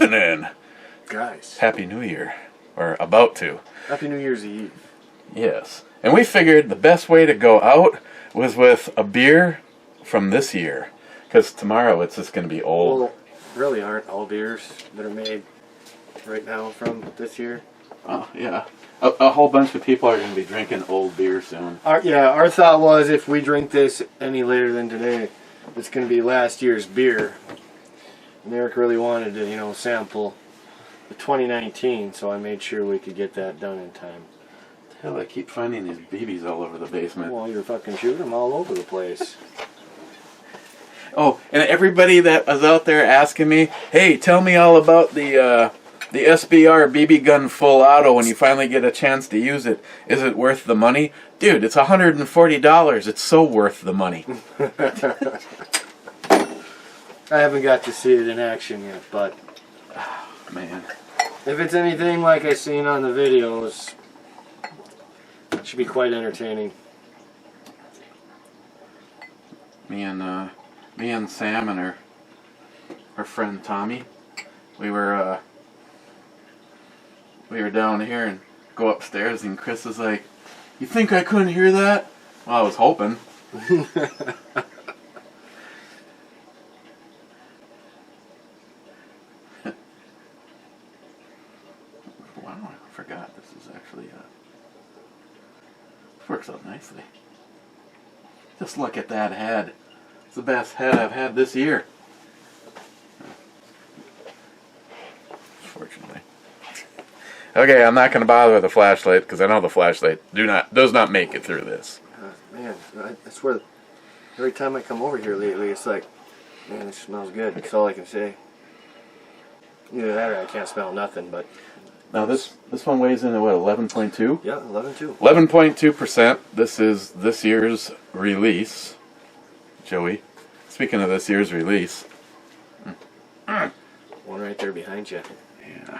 evening, guys. Happy New Year, or about to. Happy New Year's Eve. Yes, and we figured the best way to go out was with a beer from this year, because tomorrow it's just going to be old. Well, really aren't all beers that are made right now from this year. Oh yeah, a whole bunch of people are going to be drinking old beer soon. Our thought was if we drink this any later than today, it's going to be last year's beer. And Eric really wanted to, sample the 2019, so I made sure we could get that done in time. Hell, I keep finding these BBs all over the basement. Well, you're fucking shooting them all over the place. Oh, and everybody that was out there asking me, hey, tell me all about the SBR BB gun full auto when you finally get a chance to use it. Is it worth the money? Dude, it's $140. It's so worth the money. I haven't got to see it in action yet, but man, if it's anything like I seen on the videos, it should be quite entertaining. Me and Sam and our friend Tommy, we were down here and go upstairs, and Chris was like, "You think I couldn't hear that?" Well, I was hoping. Wow, I forgot this is actually works out nicely. Just look at that head. It's the best head I've had this year. Fortunately. Okay, I'm not going to bother with the flashlight because I know the flashlight does not make it through this. Man, I swear, every time I come over here lately, it's like, man, it smells good. That's all I can say. Either that or I can't smell nothing, but... Now this one weighs in at what, 11.2? Yeah, 11.2. 11.2%. This is this year's release. Joey, speaking of this year's release. One right there behind you. Yeah.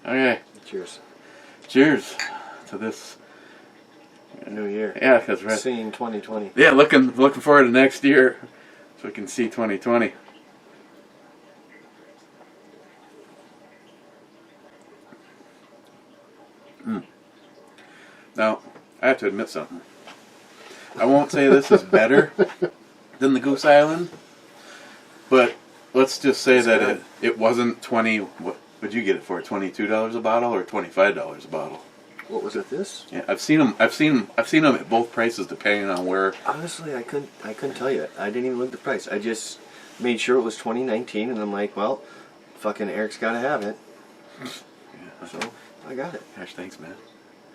Okay. Cheers. Cheers to this new year. Yeah, because we're seeing 2020. Yeah, looking forward to next year, so we can see 2020. Now, I have to admit something. I won't say this is better than the Goose Island, but let's just say that it wasn't 20. What would you get it for? $22 a bottle or $25 a bottle? What was it? This? Yeah, I've seen them at both prices depending on where. Honestly, I couldn't tell you. I didn't even look at the price. I just made sure it was 2019, and I'm like, well, fucking Eric's got to have it. Yeah. So I got it. Gosh, thanks, man.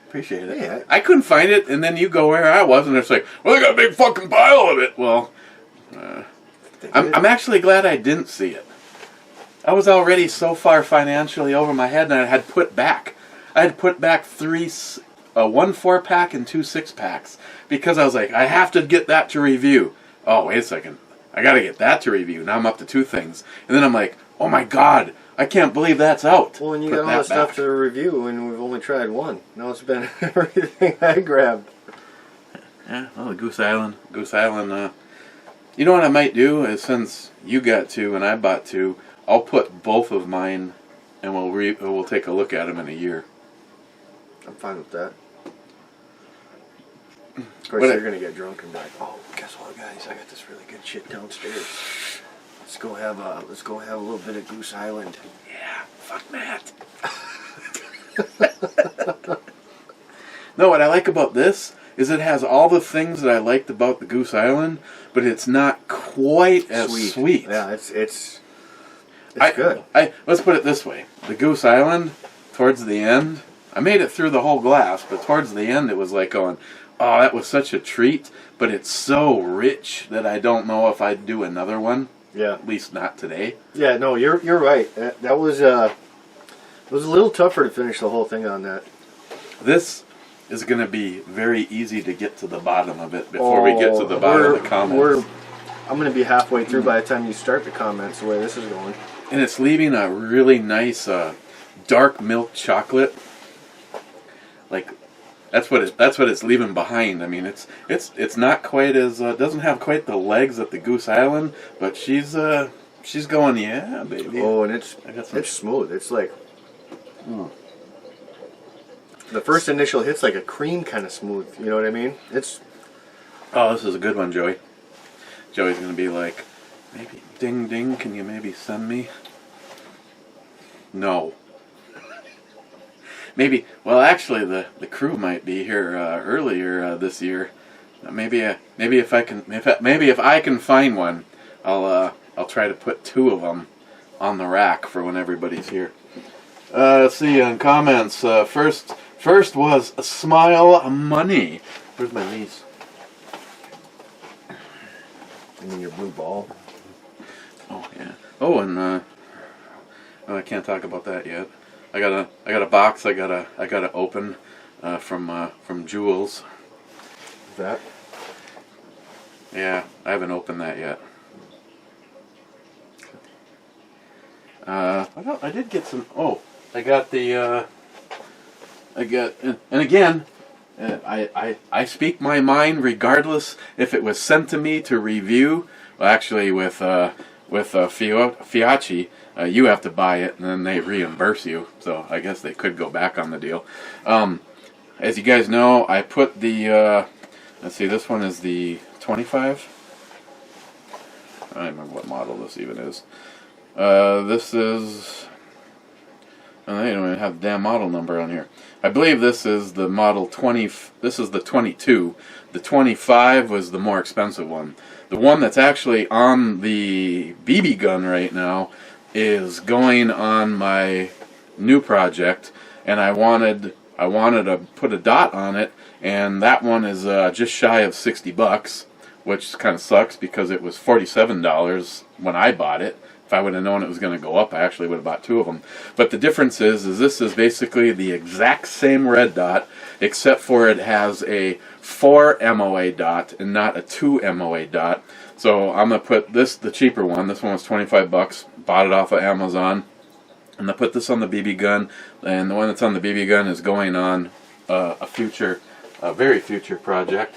Appreciate it. Yeah. I couldn't find it, and then you go where I was, and it's like, well, they got a big fucking pile of it. Well, I'm actually glad I didn't see it. I was already so far financially over my head, and I had put back 1 4-pack and 2 6-packs because I was like, I have to get that to review. Oh, wait a second. I got to get that to review. Now I'm up to 2 things. And then I'm like, oh my God, I can't believe that's out. Well, and you got all the stuff to review, and we've only tried one. Now it's been everything I grabbed. Yeah, well, the Goose Island. You know what I might do is, since you got 2 and I bought 2, I'll put both of mine, and we'll take a look at them in a year. I'm fine with that. Of course, you're going to get drunk and be like, oh, guess what, guys? I got this really good shit downstairs. Let's go have a little bit of Goose Island. Yeah, fuck Matt. No, what I like about this is it has all the things that I liked about the Goose Island, but it's not quite as sweet. Yeah, it's good. Let's put it this way. The Goose Island, towards the end, I made it through the whole glass, but towards the end it was like going, oh, that was such a treat, but it's so rich that I don't know if I'd do another one. Yeah. At least not today. Yeah, no, you're right. That was it was a little tougher to finish the whole thing on that. This is going to be very easy to get to the bottom of it before we get to the bottom of the comments. I'm going to be halfway through by the time you start the comments, the way this is going. And it's leaving a really nice dark milk chocolate. Like, that's what it's leaving behind. I mean, it's not quite as doesn't have quite the legs at the Goose Island, but she's She's going, yeah, baby. Oh, and it's smooth. It's like the first initial hit's like a cream kind of smooth. You know what I mean? It's. Oh, this is a good one, Joey. Joey's gonna be like, maybe ding ding. Can you maybe send me? No. Maybe. Well, actually, the crew might be here earlier this year. Maybe if I can find one, I'll try to put 2 of them on the rack for when everybody's here. Let's see on comments. First was a Smile Money. Where's my niece? I mean your blue ball. Oh yeah. Oh, and oh, I can't talk about that yet. I got a box I gotta open from Jules. That? Yeah, I haven't opened that yet. I did get some. Oh, I got the. And again, I speak my mind regardless if it was sent to me to review. Well, actually, with Fiachi, you have to buy it and then they reimburse you. So I guess they could go back on the deal. As you guys know, I put the. Let's see, this one is the 25. I don't remember what model this even is. This is. Oh, they don't even have the damn model number on here. I believe this is the model 20. This is the 22. The 25 was the more expensive one. The one that's actually on the BB gun right now is going on my new project, and I wanted to put a dot on it, and that one is just shy of $60, which kind of sucks because it was $47 when I bought it. If I would have known it was going to go up, I actually would have bought 2 of them. But the difference is this is basically the exact same red dot, except for it has a 4 MOA dot and not a 2 MOA dot. So I'm going to put this, the cheaper one. This one was $25. Bought it off of Amazon. I'm going to put this on the BB gun, and the one that's on the BB gun is going on a very future project.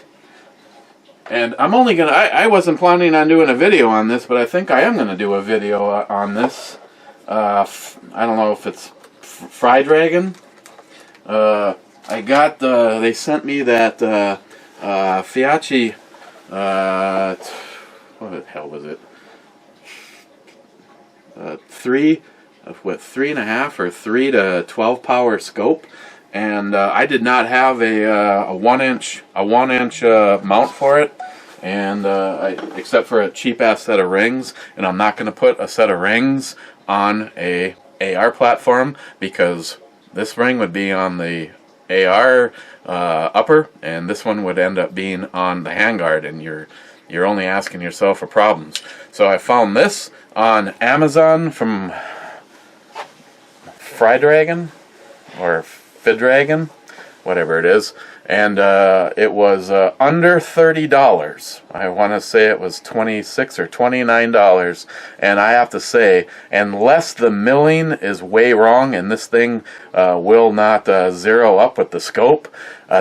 And I'm only going to, I wasn't planning on doing a video on this, but I think I am going to do a video on this. I don't know if it's Fry Dragon. I got, they sent me that Fiachi, what the hell was it? 3.5 or 3 to 12 power scope. And I did not have a 1 inch mount for it, and except for a cheap ass set of rings. And I'm not going to put a set of rings on a AR platform because this ring would be on the AR upper, and this one would end up being on the handguard, and you're only asking yourself for problems. So I found this on Amazon from Fry Dragon or Dragon, whatever it is, and it was under $30. I want to say it was $26 or $29, and I have to say, unless the milling is way wrong and this thing will not zero up with the scope,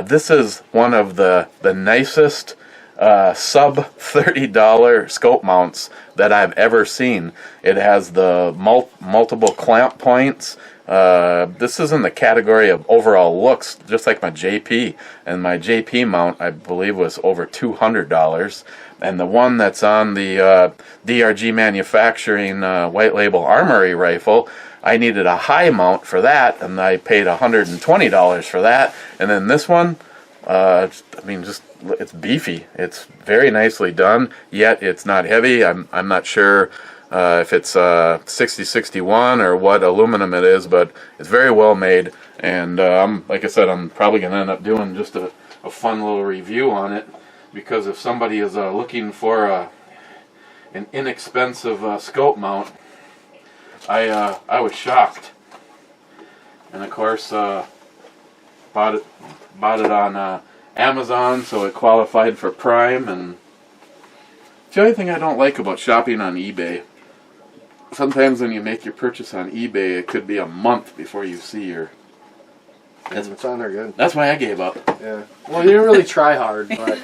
this is one of the nicest sub $30 scope mounts that I've ever seen. It has the multiple clamp points. This is in the category of overall looks, just like my JP, and my JP mount I believe was over $200, and the one that's on the DRG Manufacturing white label armory rifle, I needed a high mount for that, and I paid $120 for that. And then this one, I mean, just it's beefy. It's very nicely done, yet it's not heavy. I'm not sure if it's 6061 or what aluminum it is, but it's very well made. And like I said, I'm probably going to end up doing just a fun little review on it, because if somebody is looking for an inexpensive scope mount, I was shocked. And of course, bought it on Amazon, so it qualified for Prime. And the only thing I don't like about shopping on eBay, sometimes when you make your purchase on eBay, it could be a month before you see your. It's on there good. That's why I gave up. Yeah. Well, you didn't really try hard, but.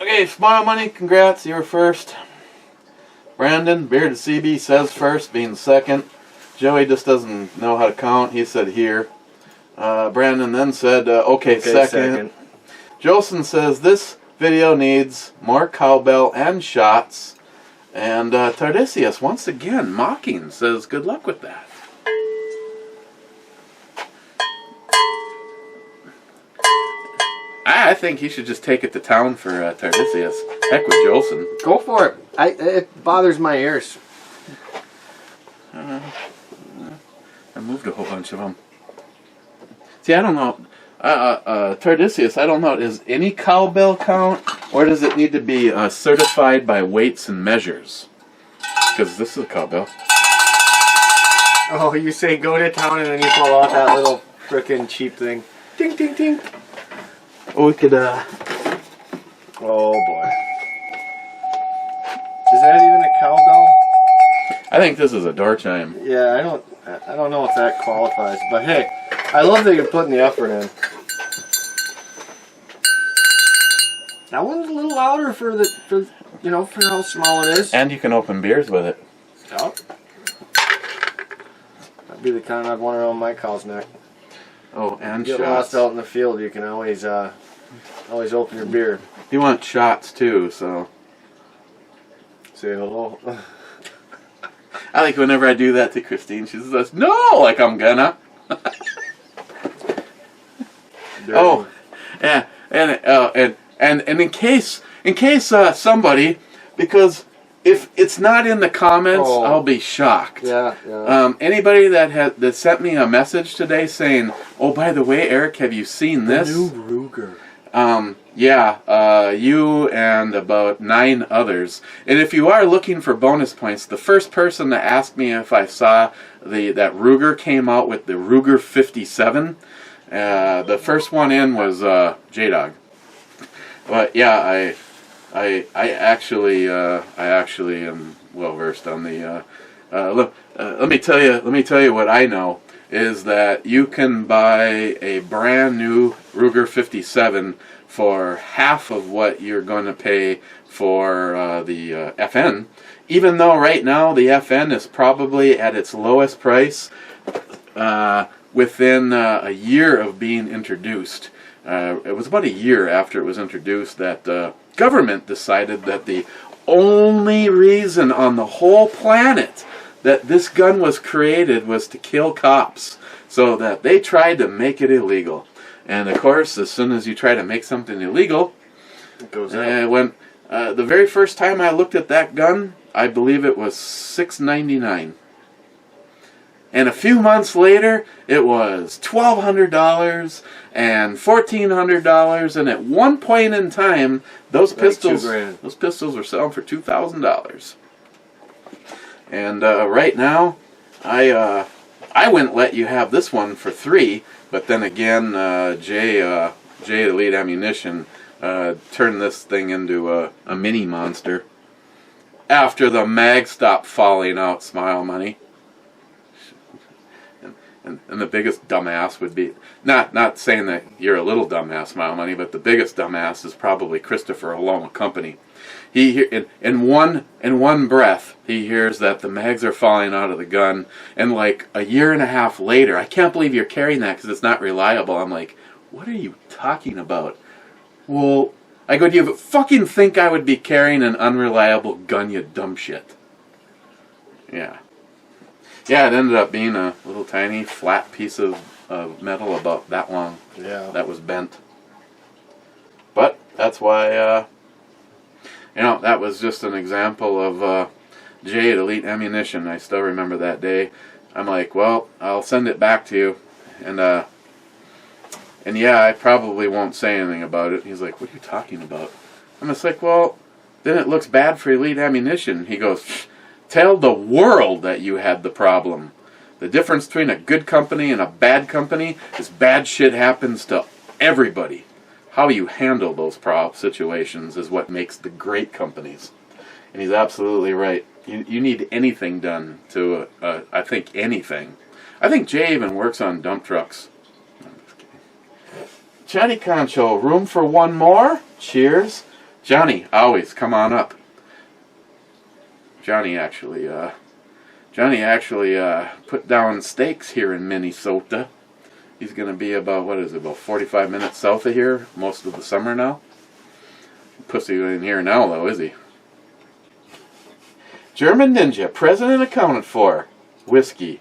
Okay, Smile Money, congrats, you were first. Brandon, Bearded CB says first, being second. Joey just doesn't know how to count. He said here. Brandon then said, okay, second. Jolson says, this video needs more cowbell and shots. And Tardisius, once again, mocking, says, good luck with that. I think he should just take it to town for Tardisius. Heck with Jolson. Go for it. It bothers my ears. I moved a whole bunch of them. See, I don't know. Tardisius, I don't know. Is any cowbell count, or does it need to be certified by weights and measures? Because this is a cowbell. Oh, you say go to town and then you pull out that little frickin' cheap thing. Ding, ding, ding. Oh, we could, Oh, boy. Is that even a cowbell? I think this is a door chime. Yeah, I don't know if that qualifies, but hey, I love that you're putting the effort in. That one's a little louder for how small it is. And you can open beers with it. Yep. That'd be the kind I'd want around my cow's neck. Oh, and Get shots. lost out in the field, you can always open your beer. You want shots too, so. Say hello. I like whenever I do that to Christine, she says, no, like I'm gonna. Oh, yeah, and in case somebody, because if it's not in the comments, I'll be shocked. Yeah. Anybody that sent me a message today saying, oh, by the way, Eric, have you seen this? The new Ruger. You and about 9 others. And if you are looking for bonus points, the first person to ask me if I saw that Ruger came out with the Ruger 57, the first one in was J-Dog. But yeah, I actually am well versed on the. Let me tell you what I know is that you can buy a brand new Ruger 57 for half of what you're going to pay for the FN, even though right now the FN is probably at its lowest price within a year of being introduced. It was about a year after it was introduced that the government decided that the only reason on the whole planet that this gun was created was to kill cops, so that they tried to make it illegal. And of course, as soon as you try to make something illegal, it goes out. When the very first time I looked at that gun, I believe it was $699. And a few months later, it was $1,200 and $1,400, and at one point in time, those pistols were selling for $2,000. And right now, I wouldn't let you have this one for $3, but then again, Jay Elite Ammunition turned this thing into a mini monster after the mag stopped falling out. Smile money. And the biggest dumbass would be, not saying that you're a little dumbass, Smile Money, but the biggest dumbass is probably Christopher Aloma Company. He in one breath he hears that the mags are falling out of the gun, and like a year and a half later, I can't believe you're carrying that because it's not reliable. I'm like, what are you talking about? Well, I go, do you fucking think I would be carrying an unreliable gun, you dumb shit? Yeah. Yeah, it ended up being a little tiny flat piece of metal about that long. Yeah. That was bent. But that's why, that was just an example of Jay at Elite Ammunition. I still remember that day. I'm like, well, I'll send it back to you. And yeah, I probably won't say anything about it. He's like, what are you talking about? I'm just like, well, then it looks bad for Elite Ammunition. He goes, tell the world that you had the problem. The difference between a good company and a bad company is bad shit happens to everybody. How you handle those situations is what makes the great companies. And he's absolutely right. You need anything done to, I think, anything. I think Jay even works on dump trucks. No, I'm just kidding. Johnny Concho, room for one more? Cheers. Johnny, always, come on up. Johnny actually put down stakes here in Minnesota. He's going to be about 45 minutes south of here most of the summer now. Pussy in here now, though, is he? German Ninja, president accounted for. Whiskey.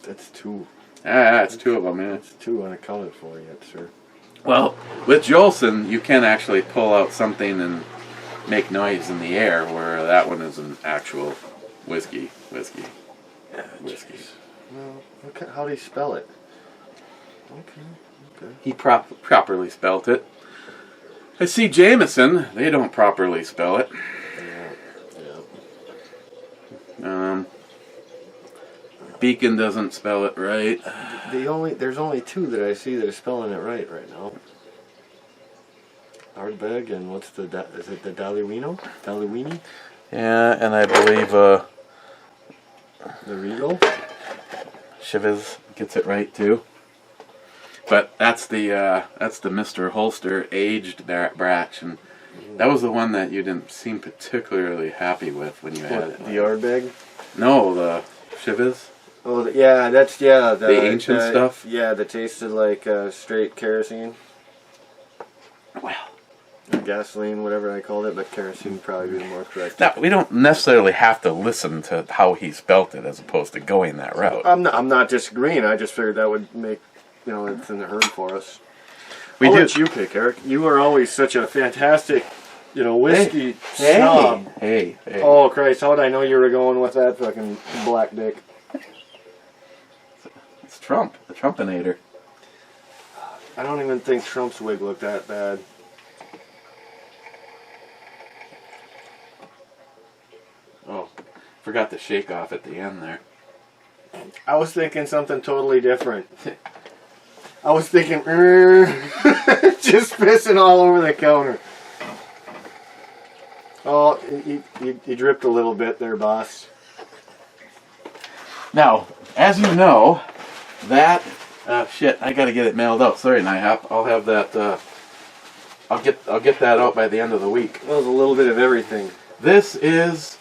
That's two. That's two of them, man. That's two unaccounted for yet, sir. Well, with Jolson, you can actually pull out something and make noise in the air, where that one is an actual whiskey. Yeah, Whiskey. geez. Well, okay, how do you spell it? Okay. He properly spelt it. I see Jameson. They don't properly spell it. Yeah. Beacon doesn't spell it right. There's only two that I see that are spelling it right now. Ardbeg and is it the Daliwino? Daliwini? Yeah, and I believe The Regal? Chivas gets it right too. But that's the Mr. Holster aged batch, and that was the one that you didn't seem particularly happy with when you had it. The Ardbeg? No, the Chivas. Oh, the ancient stuff. Yeah, that tasted like straight kerosene. Well, Or gasoline, whatever I called it, but kerosene would probably be the more correct. now we don't necessarily have to listen to how he spelt it as opposed to going that route. I'm not disagreeing. I just figured that would make it's in the herd for us. We I'll do. let you pick, Eric. You are always such a fantastic, whiskey snob. Hey. Oh Christ! How would I know you were going with that fucking black dick? It's Trump, the Trumpinator. I don't even think Trump's wig looked that bad. Oh, forgot the shake off at the end there. I was thinking something totally different. I was thinking, just pissing all over the counter. Oh, you dripped a little bit there, boss. Now, as you know, that shit, I gotta get it mailed out. Sorry, Nihap. I'll have that. I'll get that out by the end of the week. That was a little bit of everything. This is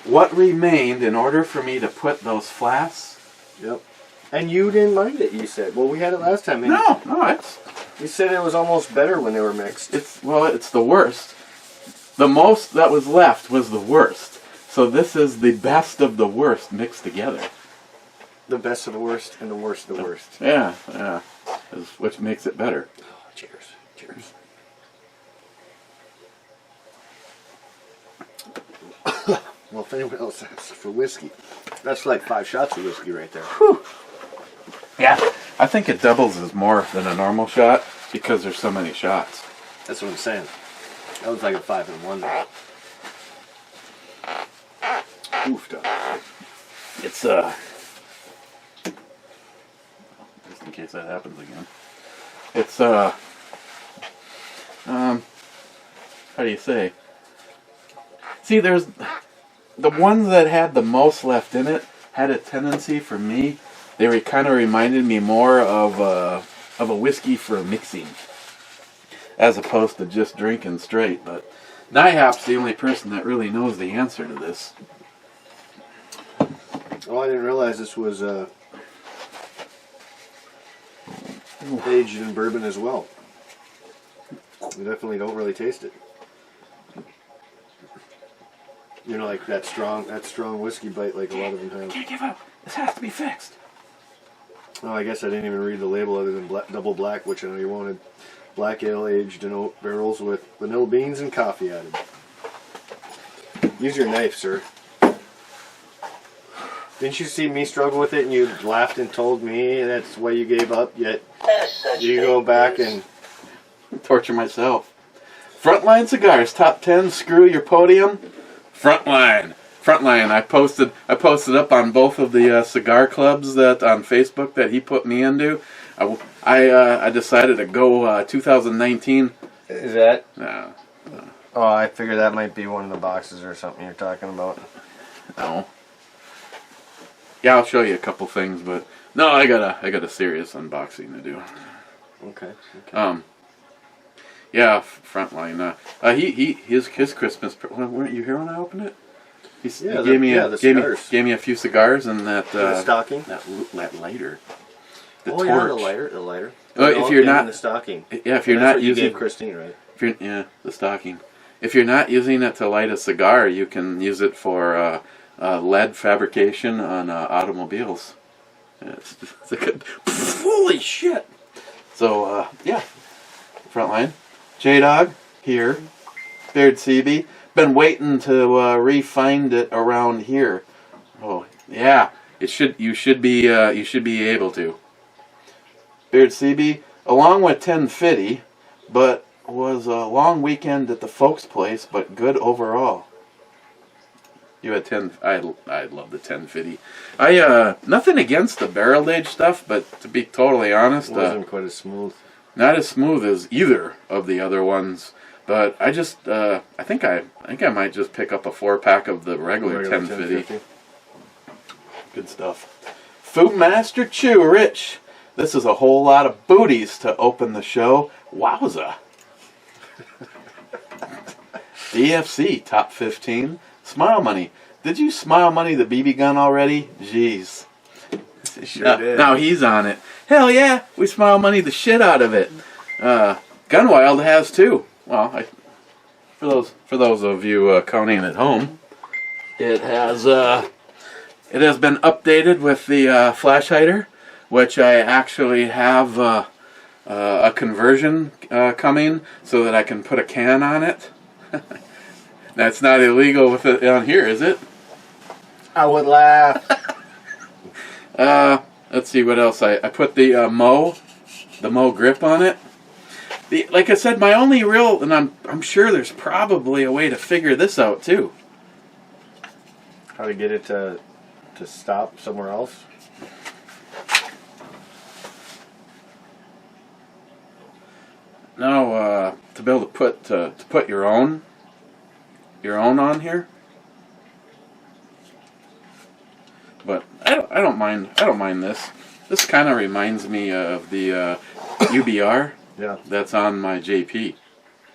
what remained in order for me to put those flasks. Yep. And you didn't mind it, you said. Well, we had it last time. And No, you said it was almost better when they were mixed. it's the worst. The most that was left was the worst. So this is the best of the worst mixed together. The best of the worst and the worst of the worst. Yeah, which makes it better. Oh, cheers. Well, if anyone else asks for whiskey, that's like 5 shots of whiskey right there. Whew. Yeah, I think it doubles as more than a normal shot because there's so many shots. That's what I'm saying. That was like a 5-in-1 there. Oofed up. It's just in case that happens again. It's how do you say? See, there's the ones that had the most left in it had a tendency for me. They kind of reminded me more of a whiskey for mixing, as opposed to just drinking straight. But Nihap's the only person that really knows the answer to this. Oh, I didn't realize this was aged in bourbon as well. We definitely don't really taste it. Like that strong whiskey bite, like a lot of them have. Can't give up. This has to be fixed. Oh, I guess I didn't even read the label other than double black, which I know you wanted. Black ale aged in oak barrels with vanilla beans and coffee added. Use your knife, sir. Didn't you see me struggle with it and you laughed and told me that's why you gave up, yet you go back and torture myself. Frontline Cigars, top 10, screw your podium. Frontline. I posted up on both of the cigar clubs that on Facebook that he put me into. I decided to go 2019. Is that? No. Oh, I figured that might be one of the boxes or something you're talking about. No. Yeah, I'll show you a couple things, but no, I got a serious unboxing to do. Okay. Yeah, Frontline. His Christmas. Weren't you here when I opened it? He gave me a few cigars and that stocking. That lighter. The torch. Yeah, the lighter. If you're not the stocking. Yeah, if you're not using you gave Christine, right? The stocking. If you're not using it to light a cigar, you can use it for lead fabrication on automobiles. It's a good. Holy shit! So yeah, Frontline, J-Dog here, Beard CB. Been waiting to re-find it around here. Oh yeah, you should be able to. Beard CB, along with 1050, but was a long weekend at the folks' place, but good overall. You had 10. I love the 1050. Nothing against the barrel age stuff, but to be totally honest, it wasn't quite as smooth. Not as smooth as either of the other ones. But I just, I think I might just pick up a 4-pack of the regular 1050. Good stuff. Food Master Chew, Rich. This is a whole lot of booties to open the show. Wowza. DFC top 15. Smile Money. Did you Smile Money the BB gun already? Jeez. Sure did. Now he's on it. Hell yeah, we Smile Money the shit out of it. Gunwild has too. Well, for those of you counting at home, it has been updated with the flash hider, which I actually have a conversion coming so that I can put a can on it. That's not illegal with it on here, is it? I would laugh. Let's see what else I put the Mo grip on it. Like I said, my only real, and I'm sure there's probably a way to figure this out too. How to get it to stop somewhere else? No, to be able to put your own on here. But I don't mind this. This kind of reminds me of the UBR. Yeah. That's on my JP.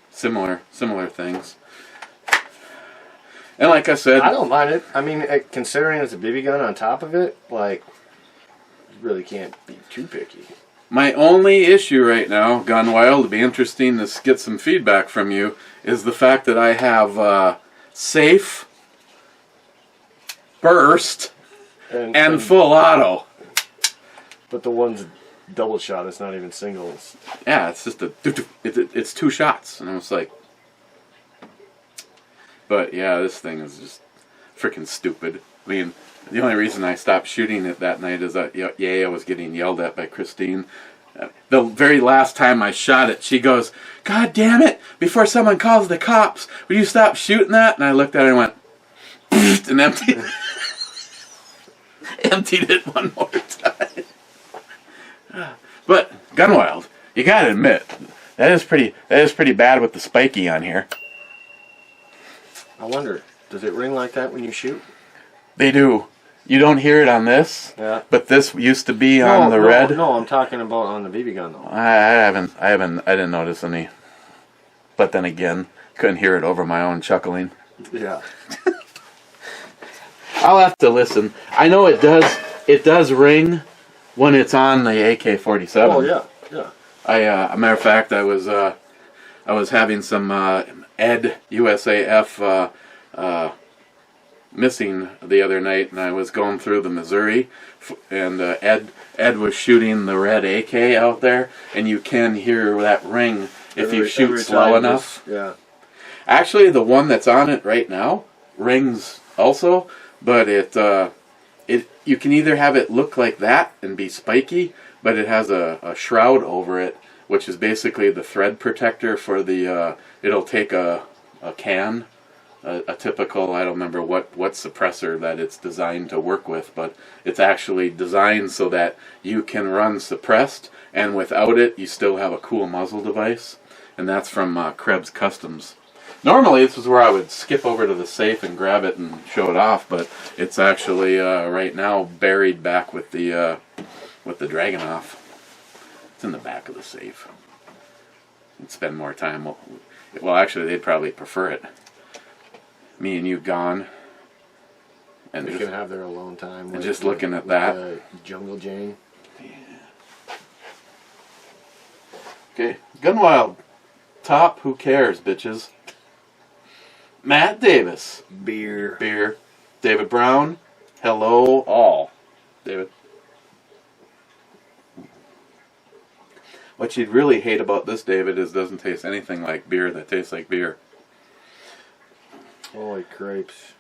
Similar things. And like I said, I don't mind it. I mean, considering it's a BB gun on top of it, like, you really can't be too picky. My only issue right now, Gunwild, it'd be interesting to get some feedback from you, is the fact that I have safe, burst, and full auto. But the one's double shot, it's not even singles. Yeah, it's just it's 2 shots, and I was like, but yeah, this thing is just freaking stupid. I mean, the only reason I stopped shooting it that night is that I was getting yelled at by Christine. The very last time I shot it, she goes, "God damn it! Before someone calls the cops, will you stop shooting that?" And I looked at her and went, and emptied it one more time. But Gunwild, you gotta admit, that is pretty bad with the spiky on here. I wonder, does it ring like that when you shoot? They do. You don't hear it on this, yeah. But this used to be on the red. No, I'm talking about on the BB gun though. I didn't notice any. But then again, couldn't hear it over my own chuckling. Yeah. I'll have to listen. I know it does ring when it's on the AK-47. Oh yeah, yeah. A matter of fact, I was having some Ed USAF missing the other night, and I was going through the Missouri, and Ed was shooting the red AK out there, and you can hear that ring if you shoot slow enough. Yeah. Actually, the one that's on it right now rings also, but you can either have it look like that and be spiky, but it has a shroud over it, which is basically the thread protector for the. It'll take a can. A typical, I don't remember what suppressor that it's designed to work with, but it's actually designed so that you can run suppressed, and without it, you still have a cool muzzle device, and that's from Krebs Customs. Normally, this is where I would skip over to the safe and grab it and show it off, but it's actually right now buried back with the Dragunov. It's in the back of the safe. You'd spend more time. Well, actually, they'd probably prefer it. Me and you gone, And we can have their alone time. And just looking at that. Jungle Jane. Okay, Gunwild. Top, who cares, bitches? Matt Davis. Beer. David Brown. Hello, all. David. What you'd really hate about this, David, is it doesn't taste anything like beer that tastes like beer. Holy crepes.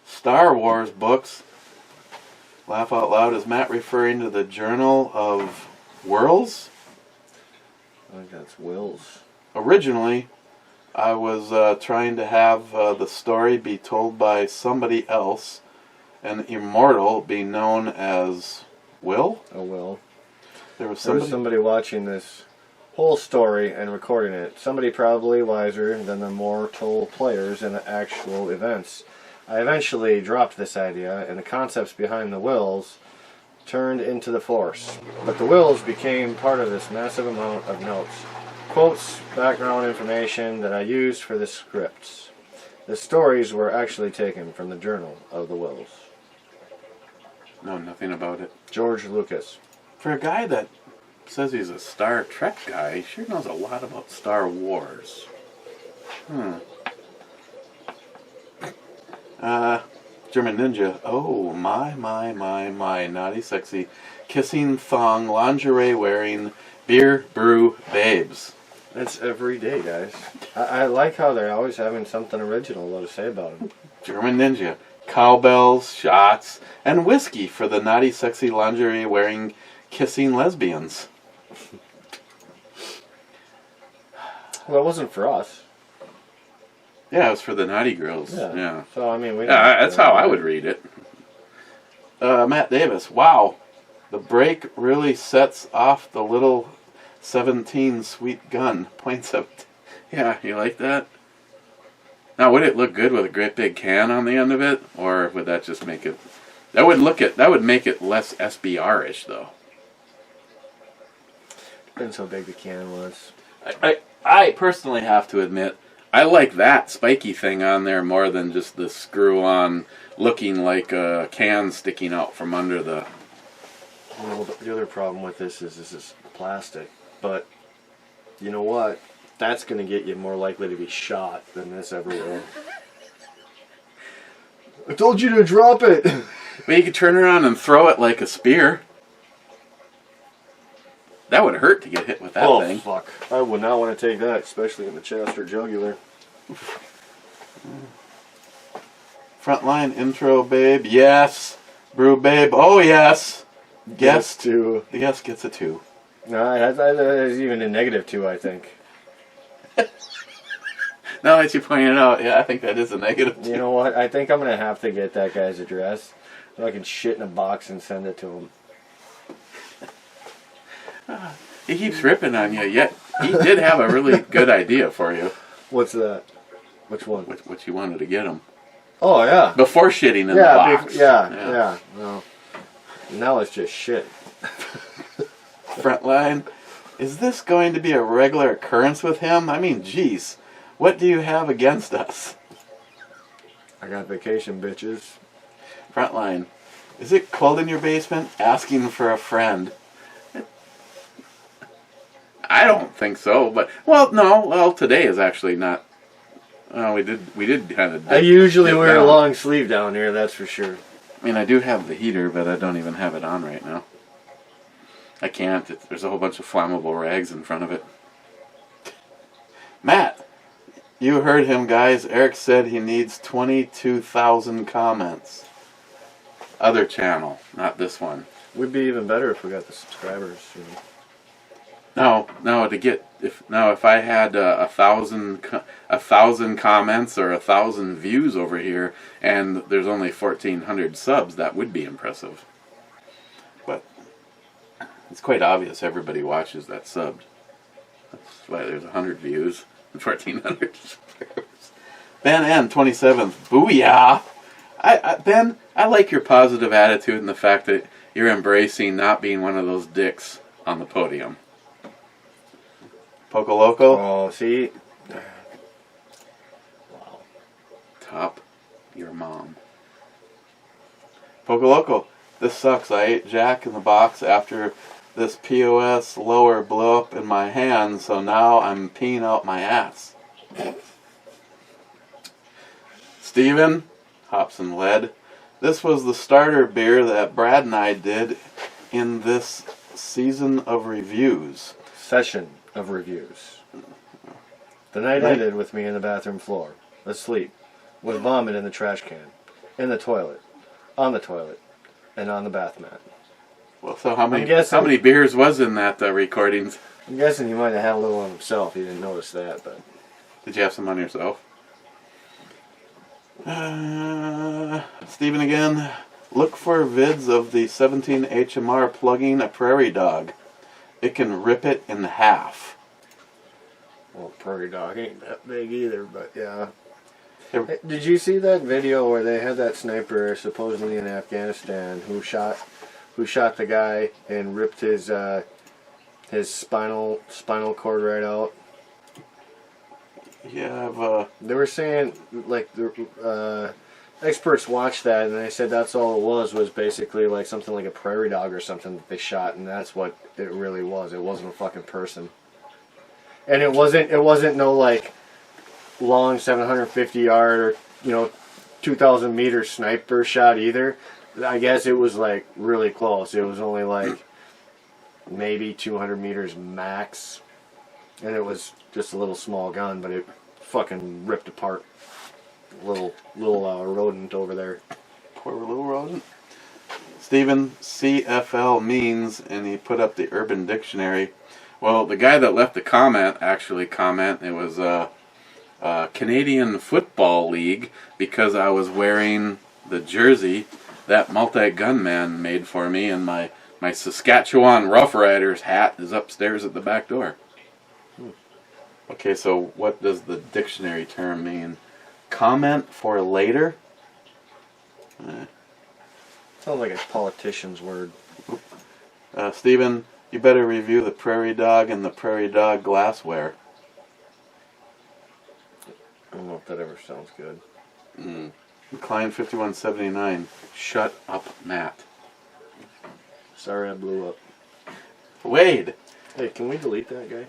Star Wars books. Laugh out loud. Is Matt referring to the Journal of Whirls? I think that's Will's. Originally, I was trying to have the story be told by somebody else, an immortal be known as Will. Oh, Will. There was somebody watching this whole story and recording it. Somebody probably wiser than the mortal players in the actual events. I eventually dropped this idea, and the concepts behind the wills turned into the Force. But the wills became part of this massive amount of notes, quotes, background information that I used for the scripts. The stories were actually taken from the Journal of the Wills. No, nothing about it. George Lucas. For a guy that says he's a Star Trek guy, he sure knows a lot about Star Wars. German Ninja. Oh, my. Naughty, sexy, kissing, thong, lingerie wearing, beer, brew, babes. That's every day, guys. I like how they're always having something original to say about them. German Ninja. Cowbells, shots, and whiskey for the naughty, sexy, lingerie wearing, kissing lesbians. Well, it wasn't for us. Yeah, it was for the naughty girls. Yeah. So, I mean, that's how I would read it. Matt Davis. Wow. The break really sets off the little 17 sweet gun. .17. Yeah, you like that? Now, would it look good with a great big can on the end of it? Or would that just make it... That would make it less SBR-ish, though. Depends how big the can was. I personally have to admit, I like that spiky thing on there more than just the screw-on looking like a can sticking out from under the... Well, the other problem with this is plastic. But, you know what? That's going to get you more likely to be shot than this ever will. I told you to drop it! But you could turn around and throw it like a spear. That would hurt to get hit with that thing. Oh, fuck. I would not want to take that, especially in the chest or jugular. Frontline intro, babe. Yes. Brew, babe. Oh, yes. Guess. Two. The guest gets a 2. No, that's even a -2, I think. Now that you pointed out, yeah, I think that is a -2. You know what? I think I'm going to have to get that guy's address so I can shit in a box and send it to him. He keeps ripping on you, yet he did have a really good idea for you. What's that? Which one? What you wanted to get him. Oh, yeah. Before shitting in the box. Yeah. No. Now it's just shit. Frontline. Is this going to be a regular occurrence with him? I mean, geez. What do you have against us? I got vacation, bitches. Frontline. Is it cold in your basement? Asking for a friend. I don't think so, but today is actually not. We did kind of. I usually wear a long sleeve down here, that's for sure. I mean, I do have the heater, but I don't even have it on right now. I can't. There's a whole bunch of flammable rags in front of it. Matt, you heard him, guys. Eric said he needs 22,000 comments. Other channel, not this one. Would be even better if we got the subscribers. You know. No. If I had 1,000 comments or 1,000 views over here, and there's only 1,400 subs, that would be impressive. But it's quite obvious everybody watches that subbed. That's why there's 100 views and 1,400 subscribers. Ben N 27th, booyah! Ben, I like your positive attitude and the fact that you're embracing not being one of those dicks on the podium. Poco Loco. Oh, see? Wow. Top your mom. Pocoloco, this sucks. I ate Jack in the Box after this POS lower blew up in my hand, so now I'm peeing out my ass. Steven, Hobson Lead, this was the starter beer that Brad and I did in this season of reviews. Session of reviews. The night ended with me in the bathroom floor, asleep, with vomit in the trash can, in the toilet, on the toilet, and on the bath mat. Well, so how many beers was in that recordings? I'm guessing he might have had a little on himself. He didn't notice that, but... Did you have some on yourself? Steven again. Look for vids of the 17 HMR plugging a prairie dog. It can rip it in half. Well, prairie dog ain't that big either, but yeah. Hey, did you see that video where they had that sniper supposedly in Afghanistan who shot the guy and ripped his spinal cord right out? Yeah, they were saying, like, the experts watched that and they said that's all it was basically like something like a prairie dog or something that they shot, and that's what it really was. It wasn't a fucking person. And it wasn't no, like, long 750 yard or, 2,000 meter sniper shot either. I guess it was, like, really close. It was only, like, maybe 200 meters max. And it was just a little small gun, but it fucking ripped apart little rodent over there. Poor little rodent. Stephen, CFL means, and he put up the Urban Dictionary. Well, the guy that left the comment actually it was Canadian Football League, because I was wearing the jersey that multi-gunman made for me, and my Saskatchewan Roughriders hat is upstairs at the back door. Okay, so what does the dictionary term mean? Comment for later? Sounds like a politician's word. Stephen, you better review the prairie dog and the prairie dog glassware. I don't know if that ever sounds good. Klein 5179. Shut up, Matt. Sorry I blew up. Wade. Hey, can we delete that guy?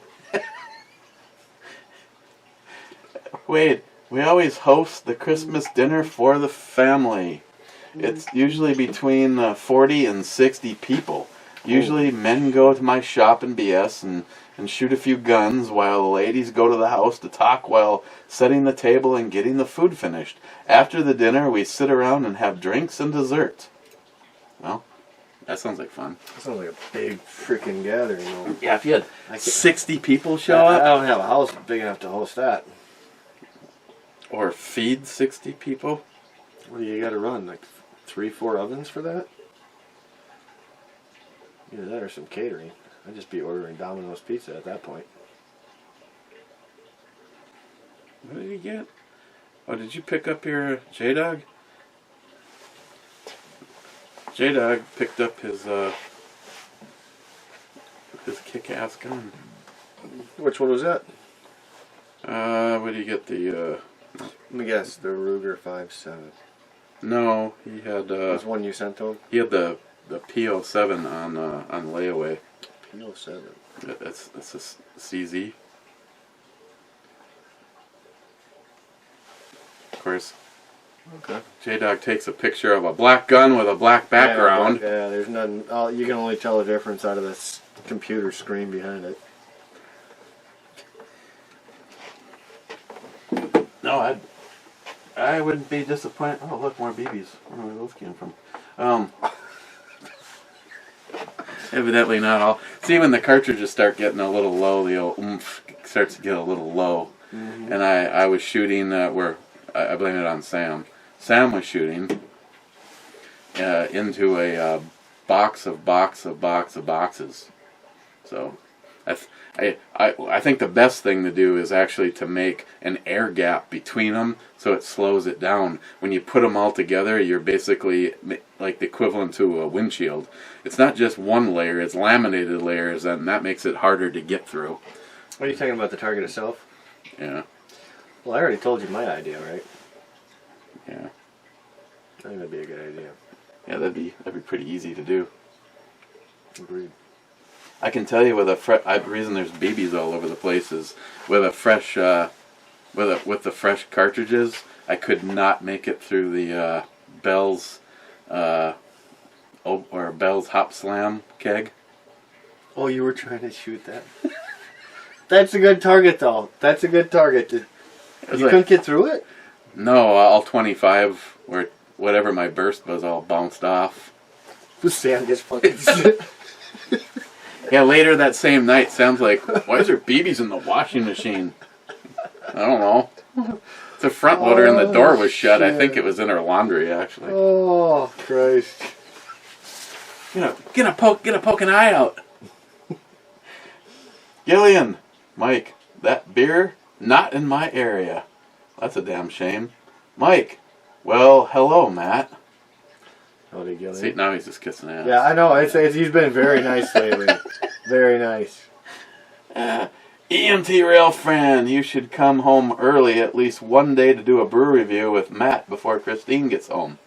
Wade, we always host the Christmas dinner for the family. It's usually between 40 and 60 people. Usually men go to my shop in BS and shoot a few guns while the ladies go to the house to talk while setting the table and getting the food finished. After the dinner, we sit around and have drinks and dessert. Well, that sounds like fun. That sounds like a big freaking gathering, though. Yeah, if you had 60 people show up. I don't have a house big enough to host that. Or feed 60 people. What do you got to run? Like 3-4 ovens for that? Either that or some catering. I'd just be ordering Domino's pizza at that point. What did you get? Oh, did you pick up your J-Dog? J-Dog picked up his kick-ass gun. Which one was that? What do you get? Let me guess. The Ruger 5.7. No, he had. That's one you sent to him? He had the PO7 on layaway. PO7. That's a CZ. Of course. Okay. J-Dog takes a picture of a black gun with a black background. Yeah, there's nothing. You can only tell the difference out of this computer screen behind it. No, I wouldn't be disappointed. Oh, look, more BBs. I don't know where those came from. Evidently not all. See, when the cartridges start getting a little low, the old oomph starts to get a little low. Mm-hmm. And I was shooting where I blame it on Sam. Sam was shooting into a box of boxes. So I think the best thing to do is actually to make an air gap between them so it slows it down. When you put them all together, you're basically like the equivalent to a windshield. It's not just one layer, it's laminated layers, and that makes it harder to get through. What are you talking about, the target itself? Yeah. Well, I already told you my idea, right? Yeah. I think that'd be a good idea. Yeah, that'd be pretty easy to do. Agreed. I can tell you with the reason there's BBs all over the place is with a fresh with the fresh cartridges, I could not make it through the Bell's or Bell's Hop Slam keg. Oh, you were trying to shoot that. That's a good target, though. That's a good target. You couldn't get through it? No, all 25 or whatever my burst was all bounced off. Sam gets fucking. Yeah, later that same night, Sam's like, "Why is there BBs in the washing machine?" I don't know. The front loader and the door was shut. Shit. I think it was in her laundry, actually. Oh, Christ. Get a poke an eye out. Gillian, Mike, that beer, not in my area. That's a damn shame. Mike, well, hello, Matt. Howdy, Gillian. See, now he's just kissing ass. Yeah, I know. He's been very nice lately. Very nice. EMT rail friend, you should come home early at least one day to do a brew review with Matt before Christine gets home.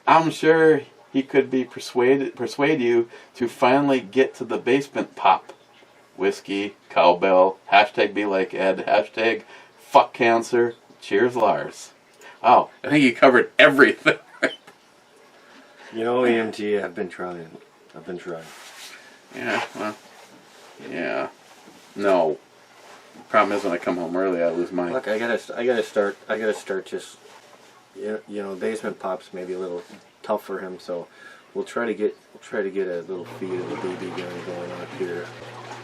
I'm sure he could persuade you to finally get to the basement pop. Whiskey, cowbell, hashtag be like Ed, hashtag fuck cancer, cheers Lars. Oh, I think he covered everything. You know, EMT, I've been trying. Yeah, well, yeah. No. Problem is when I come home early, I lose my... Look, I gotta start just, you know, basement pop's maybe a little tough for him, so we'll try to get a little feed of the BB gun going on up here.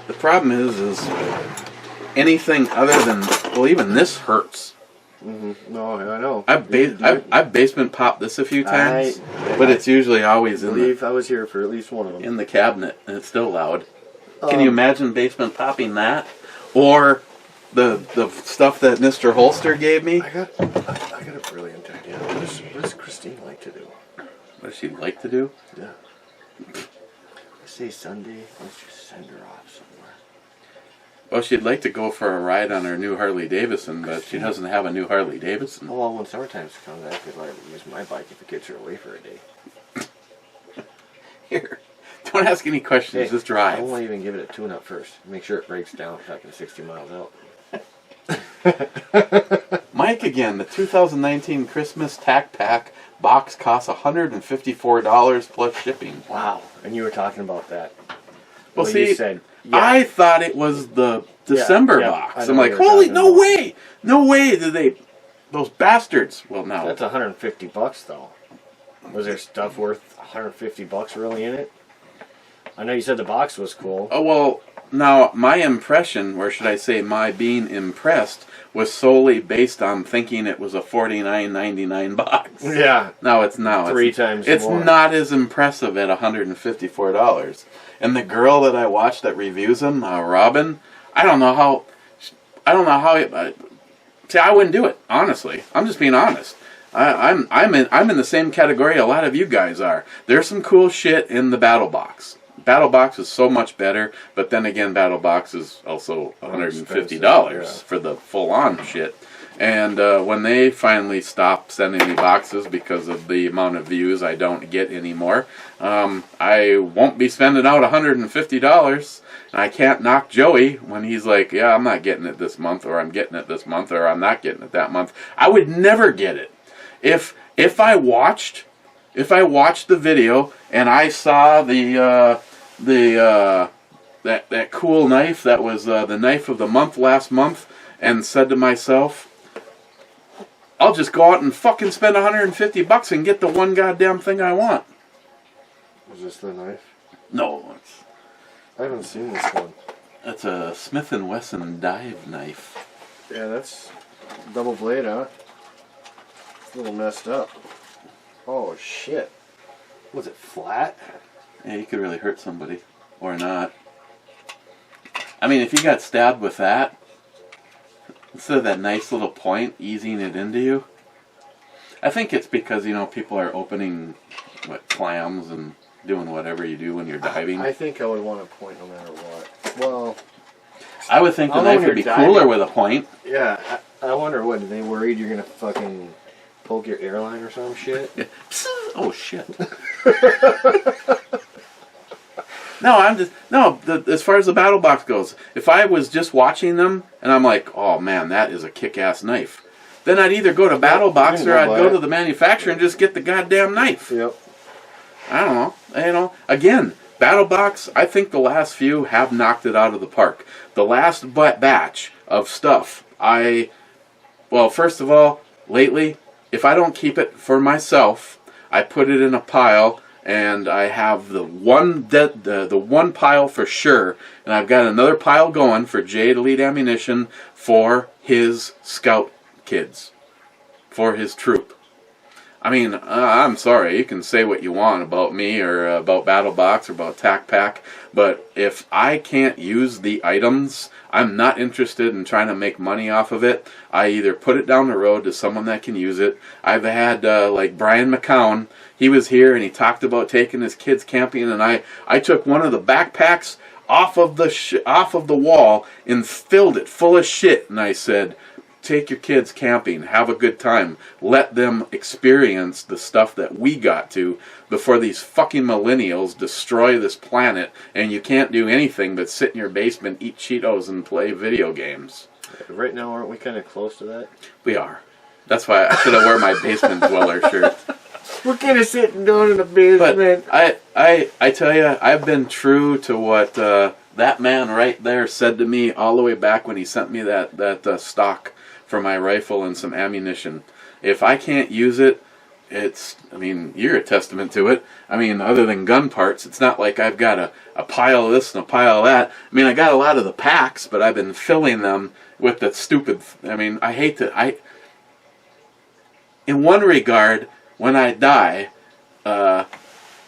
The problem is anything other than, well, even this hurts. Mm-hmm. No, I know. I've basement popped this a few times, but it's usually always I was here for at least one of them. in the cabinet, and it's still loud. Can you imagine basement popping that? Or the stuff that Mr. Holster gave me? I got a brilliant idea. What does Christine like to do? What does she like to do? Yeah. Let's say Sunday. Let's just send her off somewhere. Well, she'd like to go for a ride on her new Harley Davidson, but she doesn't have a new Harley Davidson. Oh, well, when summertime comes, I could use my bike if it gets her away for a day. Here, don't ask any questions, just drive. I won't even give it a tune-up first. Make sure it breaks down back at 60 miles out. Mike again, the 2019 Christmas Tack Pack box costs $154 plus shipping. Wow, and you were talking about that. Well, see, you said, I thought it was the December box. I'm like, holy, no way did they, those bastards. Well, now that's $150 though. Was there stuff worth $150 really in it? I know you said the box was cool. Oh, well, now my impression, or should I say my being impressed, was solely based on thinking it was a $49.99 box. Yeah. No, it's now. Three times It's more. not as impressive at $154. And the girl that I watched that reviews them, Robin, I don't know how. See, I wouldn't do it. Honestly, I'm just being honest. I'm in the same category a lot of you guys are. There's some cool shit in the Battle Box. Battle Box is so much better, but then again, Battle Box is also $150 for the full-on shit. And when they finally stop sending me boxes because of the amount of views I don't get anymore, I won't be spending out $150. And I can't knock Joey when he's like, yeah, I'm not getting it this month, or I'm getting it this month, or I'm not getting it that month. I would never get it. If I watched the video and I saw that cool knife that was the knife of the month last month, and said to myself, I'll just go out and fucking spend $150 and get the one goddamn thing I want. Was this the knife? No, I haven't seen this one. That's a Smith & Wesson dive knife. Yeah, that's double blade, huh? It's a little messed up. Oh, shit. Was it flat? Yeah, you could really hurt somebody. Or not. I mean, if you got stabbed with that, instead of that nice little point easing it into you, I think it's because, people are opening, clams and doing whatever you do when you're diving. I think I would want a point no matter what. Well, I would think the knife would be cooler with a point. Yeah, I wonder what, are they worried you're going to fucking poke your airline or some shit. Oh shit. No, as far as the battle box goes, if I was just watching them and I'm like, oh man, that is a kick-ass knife, then I'd either go to Battle Box or I'd go to the manufacturer and just get the goddamn knife. Yep. I don't know. Again, Battle Box, I think the last few have knocked it out of the park. The last batch of stuff, well, first of all, lately, if I don't keep it for myself, I put it in a pile, and I have the one pile for sure, and I've got another pile going for Jade Elite Ammunition for his scout kids, for his troop. I mean, I'm sorry, you can say what you want about me or about Battle Box or about Tac Pack, but if I can't use the items, I'm not interested in trying to make money off of it. I either put it down the road to someone that can use it. I've had, like Brian McCown, he was here and he talked about taking his kids camping, and I took one of the backpacks off of the wall and filled it full of shit, and I said, take your kids camping, have a good time, let them experience the stuff that we got to before these fucking millennials destroy this planet and you can't do anything but sit in your basement, eat Cheetos, and play video games. Right now, aren't we kind of close to that? We are. That's why I should have worn my basement dweller shirt. We're kind of sitting down in the basement. But I tell you, I've been true to what that man right there said to me all the way back when he sent me that stock for my rifle and some ammunition. If I can't use it, I mean, you're a testament to it. I mean, other than gun parts, it's not like I've got a pile of this and a pile of that. I mean, I got a lot of the packs, but I've been filling them with the stupid, I mean, in one regard, when I die,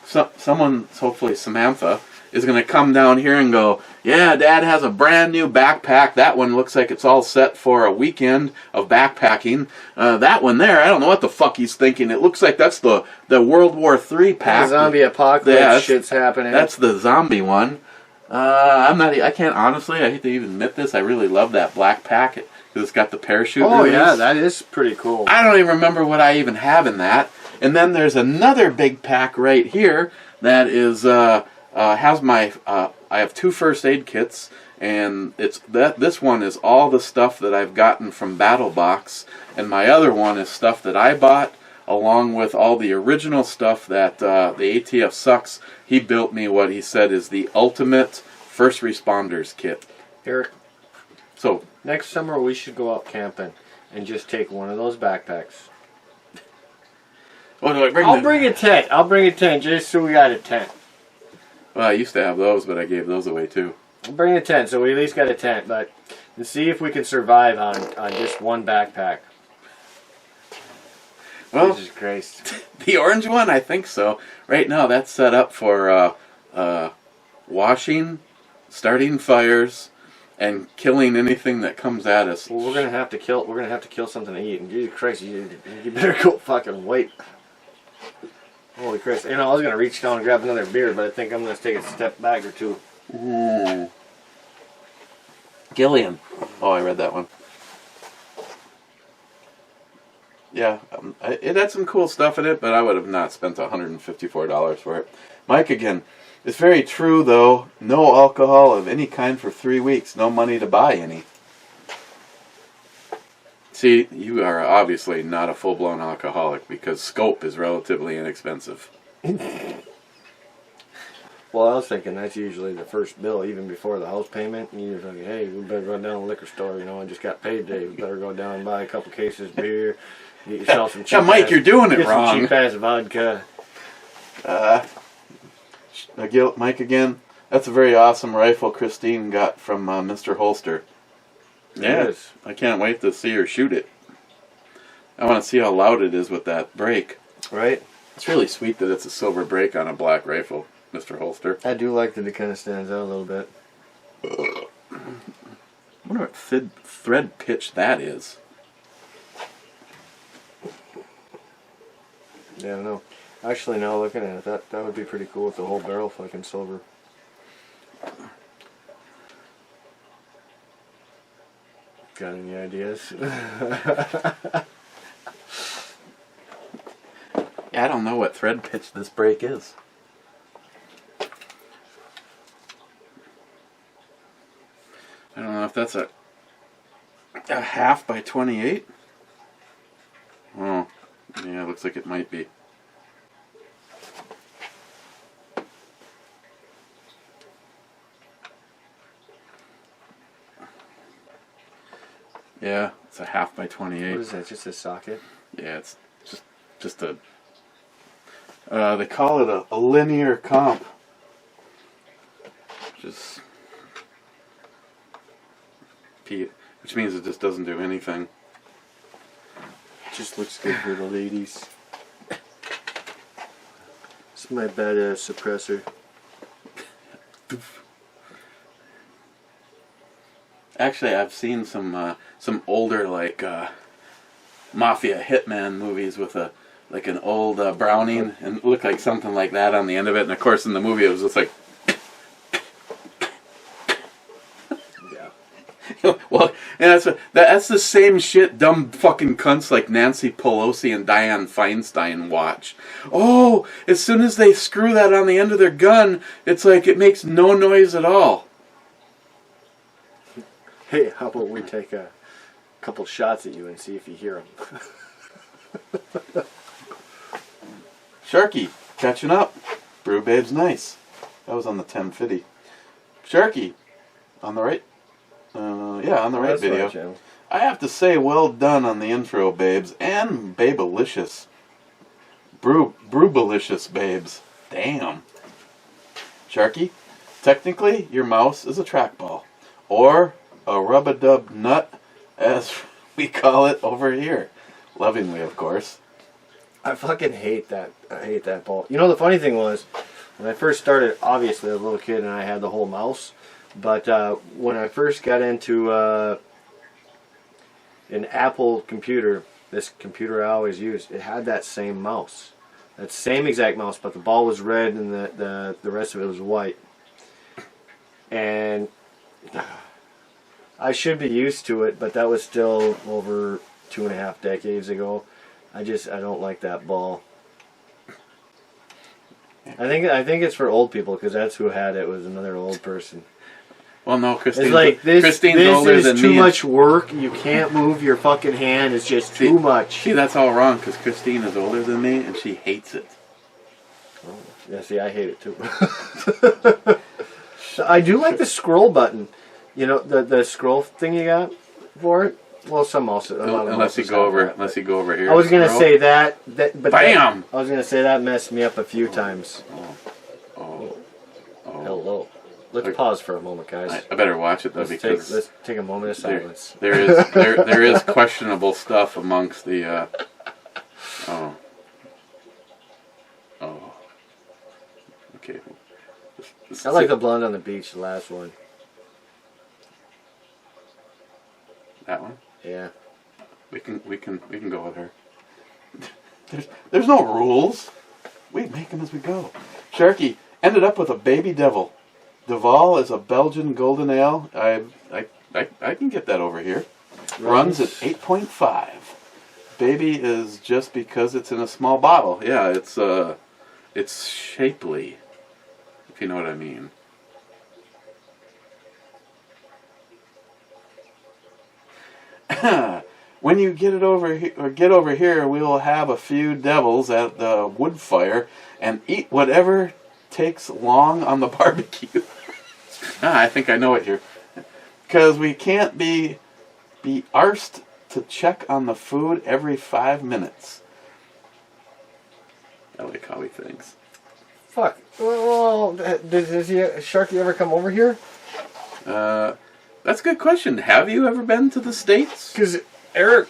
someone, hopefully Samantha, is going to come down here and go, yeah, Dad has a brand new backpack. That one looks like it's all set for a weekend of backpacking. That one there, I don't know what the fuck he's thinking. It looks like that's the World War III pack. The zombie apocalypse shit's happening. That's the zombie one. I can't, honestly, I hate to even admit this, I really love that black pack because it's got the parachute. Oh, release. yeah, that is pretty cool. I don't even remember what I even have in that. And then there's another big pack right here that is, has my, I have 2 first aid kits, and this one is all the stuff that I've gotten from Battle Box, and my other one is stuff that I bought, along with all the original stuff that the ATF Sucks, he built me what he said is the ultimate first responders kit. Eric, so next summer we should go out camping and just take one of those backpacks. What do I bring? I'll bring a tent. I'll bring a tent just so we got a tent. Well, I used to have those, but I gave those away too. I'll bring a tent, so we at least got a tent, but and see if we can survive on just one backpack. Well, Jesus Christ. The orange one, I think so. Right now, that's set up for washing, starting fires, and killing anything that comes at us. Well, we're gonna have to kill something to eat. And Jesus Christ, you better go fucking wait. Holy Christ! You know, I was gonna reach down and grab another beer, but I think I'm gonna take a step back or two. Ooh. Gillian. Oh, I read that one. Yeah, it had some cool stuff in it, but I would have not spent $154 for it. Mike again. It's very true, though. No alcohol of any kind for 3 weeks. No money to buy any. See, you are obviously not a full-blown alcoholic because Scope is relatively inexpensive. Well, I was thinking that's usually the first bill, even before the house payment. And you're thinking, hey, we better go down to the liquor store. You know, I just got paid today. We better go down and buy a couple cases of beer. Get yourself some cheap. Yeah, Mike, you're doing it wrong. Some cheap-ass vodka. Mike again. That's a very awesome rifle Christine got from Mr. Holster. Yes, I can't wait to see her shoot it. I want to see how loud it is with that break. Right? It's really sweet that it's a silver break on a black rifle, Mr. Holster. I do like that it kind of stands out a little bit. I wonder what thread pitch that is. Yeah, I don't know. Actually, now looking at it, that would be pretty cool with the whole barrel fucking silver. Got any ideas? I don't know what thread pitch this break is. I don't know if that's a half by 28. Oh, yeah, looks like it might be. Yeah, it's a half by 28. What is that? Just a socket? Yeah, it's just a. They call it a linear comp, which means it just doesn't do anything. Just looks good for the ladies. It's my badass suppressor. Actually, I've seen some older like mafia hitman movies with like an old Browning, and it looked like something like that on the end of it. And of course, in the movie, it was just like. Well, and that's the same shit dumb fucking cunts like Nancy Pelosi and Dianne Feinstein watch. Oh, as soon as they screw that on the end of their gun, it's like it makes no noise at all. Hey, how about we take a couple shots at you and see if you hear them? Sharky, catching up. Brew Babe's nice. That was on the 1050. Sharky, on the right. Yeah, on the right video. Right, I have to say, well done on the intro, babes, and Babelicious. Brewbalicious, babes. Damn. Sharky, technically, your mouse is a trackball, or a rub-a-dub nut, as we call it over here. Lovingly, of course. I fucking hate that. I hate that ball. You know, the funny thing was, when I first started, obviously, I was a little kid and I had the whole mouse. But when I first got into an Apple computer, this computer I always used, it had that same mouse. That same exact mouse, but the ball was red and the rest of it was white. And I should be used to it, but that was still over 2.5 decades ago. I don't like that ball. I think it's for old people, because that's who had it, was another old person. Well, no, Christine's, it's like, Christine's older than me. This is too much work. You can't move your fucking hand. It's just too much. See, that's all wrong, because Christine is older than me, and she hates it. Oh, yeah, see, I hate it too. I do like the scroll button. You know, the scroll thing you got for it? Well, some also. Unless you go over here. I was going to say that but bam! I was going to say that messed me up a few times. Oh. Hello. Let's pause for a moment, guys. I better watch it though, because let's take a moment of silence. there is questionable stuff amongst the. Okay. I like the blonde on the beach, the last one. That one? Yeah. We can go with her. There's no rules. We make them as we go. Sharky ended up with a baby devil. Duval is a Belgian golden ale. I can get that over here. Runs at 8.5. Baby is just because it's in a small bottle. Yeah, it's shapely, if you know what I mean. When you get over here, we will have a few devils at the wood fire and eat whatever takes long on the barbecue. I think I know it here. Because we can't be arsed to check on the food every 5 minutes. I like how he thinks. Fuck. Well, does Sharky ever come over here? That's a good question. Have you ever been to the States? Because Eric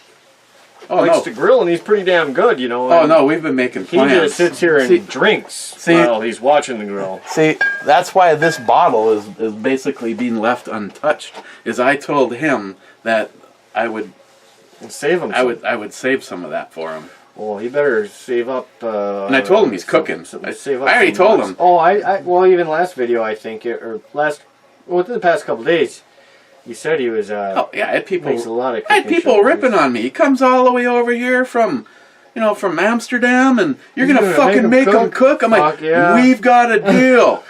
likes to grill, and he's pretty damn good, you know. Oh, no, we've been making plans. He just sits here and drinks while he's watching the grill. See, that's why this bottle is basically being left untouched, is I told him that I would save him. I would save some of that for him. Well, he better save up. And I told him he's cooking. Save up I already told him. Oh, well, even last video, I think, within the past couple of days, he said he was. Oh yeah, I had people. Makes a lot of I had people ripping on me. He comes all the way over here from from Amsterdam, and you're He's gonna gonna fucking make them cook. I'm like, Fuck yeah. we've got a deal.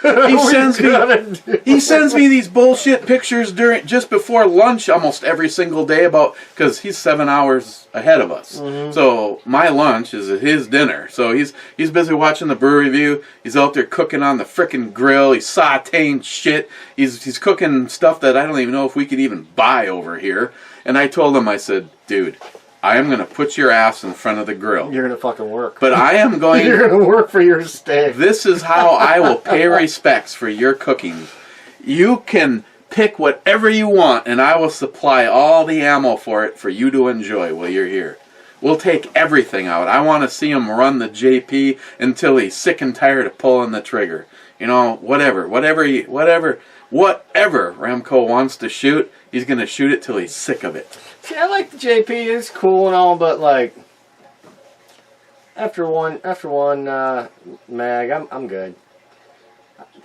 He sends me these bullshit pictures just before lunch almost every single day because he's 7 hours ahead of us. Mm-hmm. So my lunch is his dinner. So he's busy watching the brew review. He's out there cooking on the frickin' grill. He's sauteing shit. He's cooking stuff that I don't even know if we could even buy over here. And I told him, I said, dude, I am going to put your ass in front of the grill. You're going to fucking work. But I am going... You're going to work for your steak. This is how I will pay respects for your cooking. You can pick whatever you want, and I will supply all the ammo for it for you to enjoy while you're here. We'll take everything out. I want to see him run the JP until he's sick and tired of pulling the trigger. Whatever Remco wants to shoot, he's going to shoot it till he's sick of it. See, I like the JP. It's cool and all, but like after one mag, I'm good.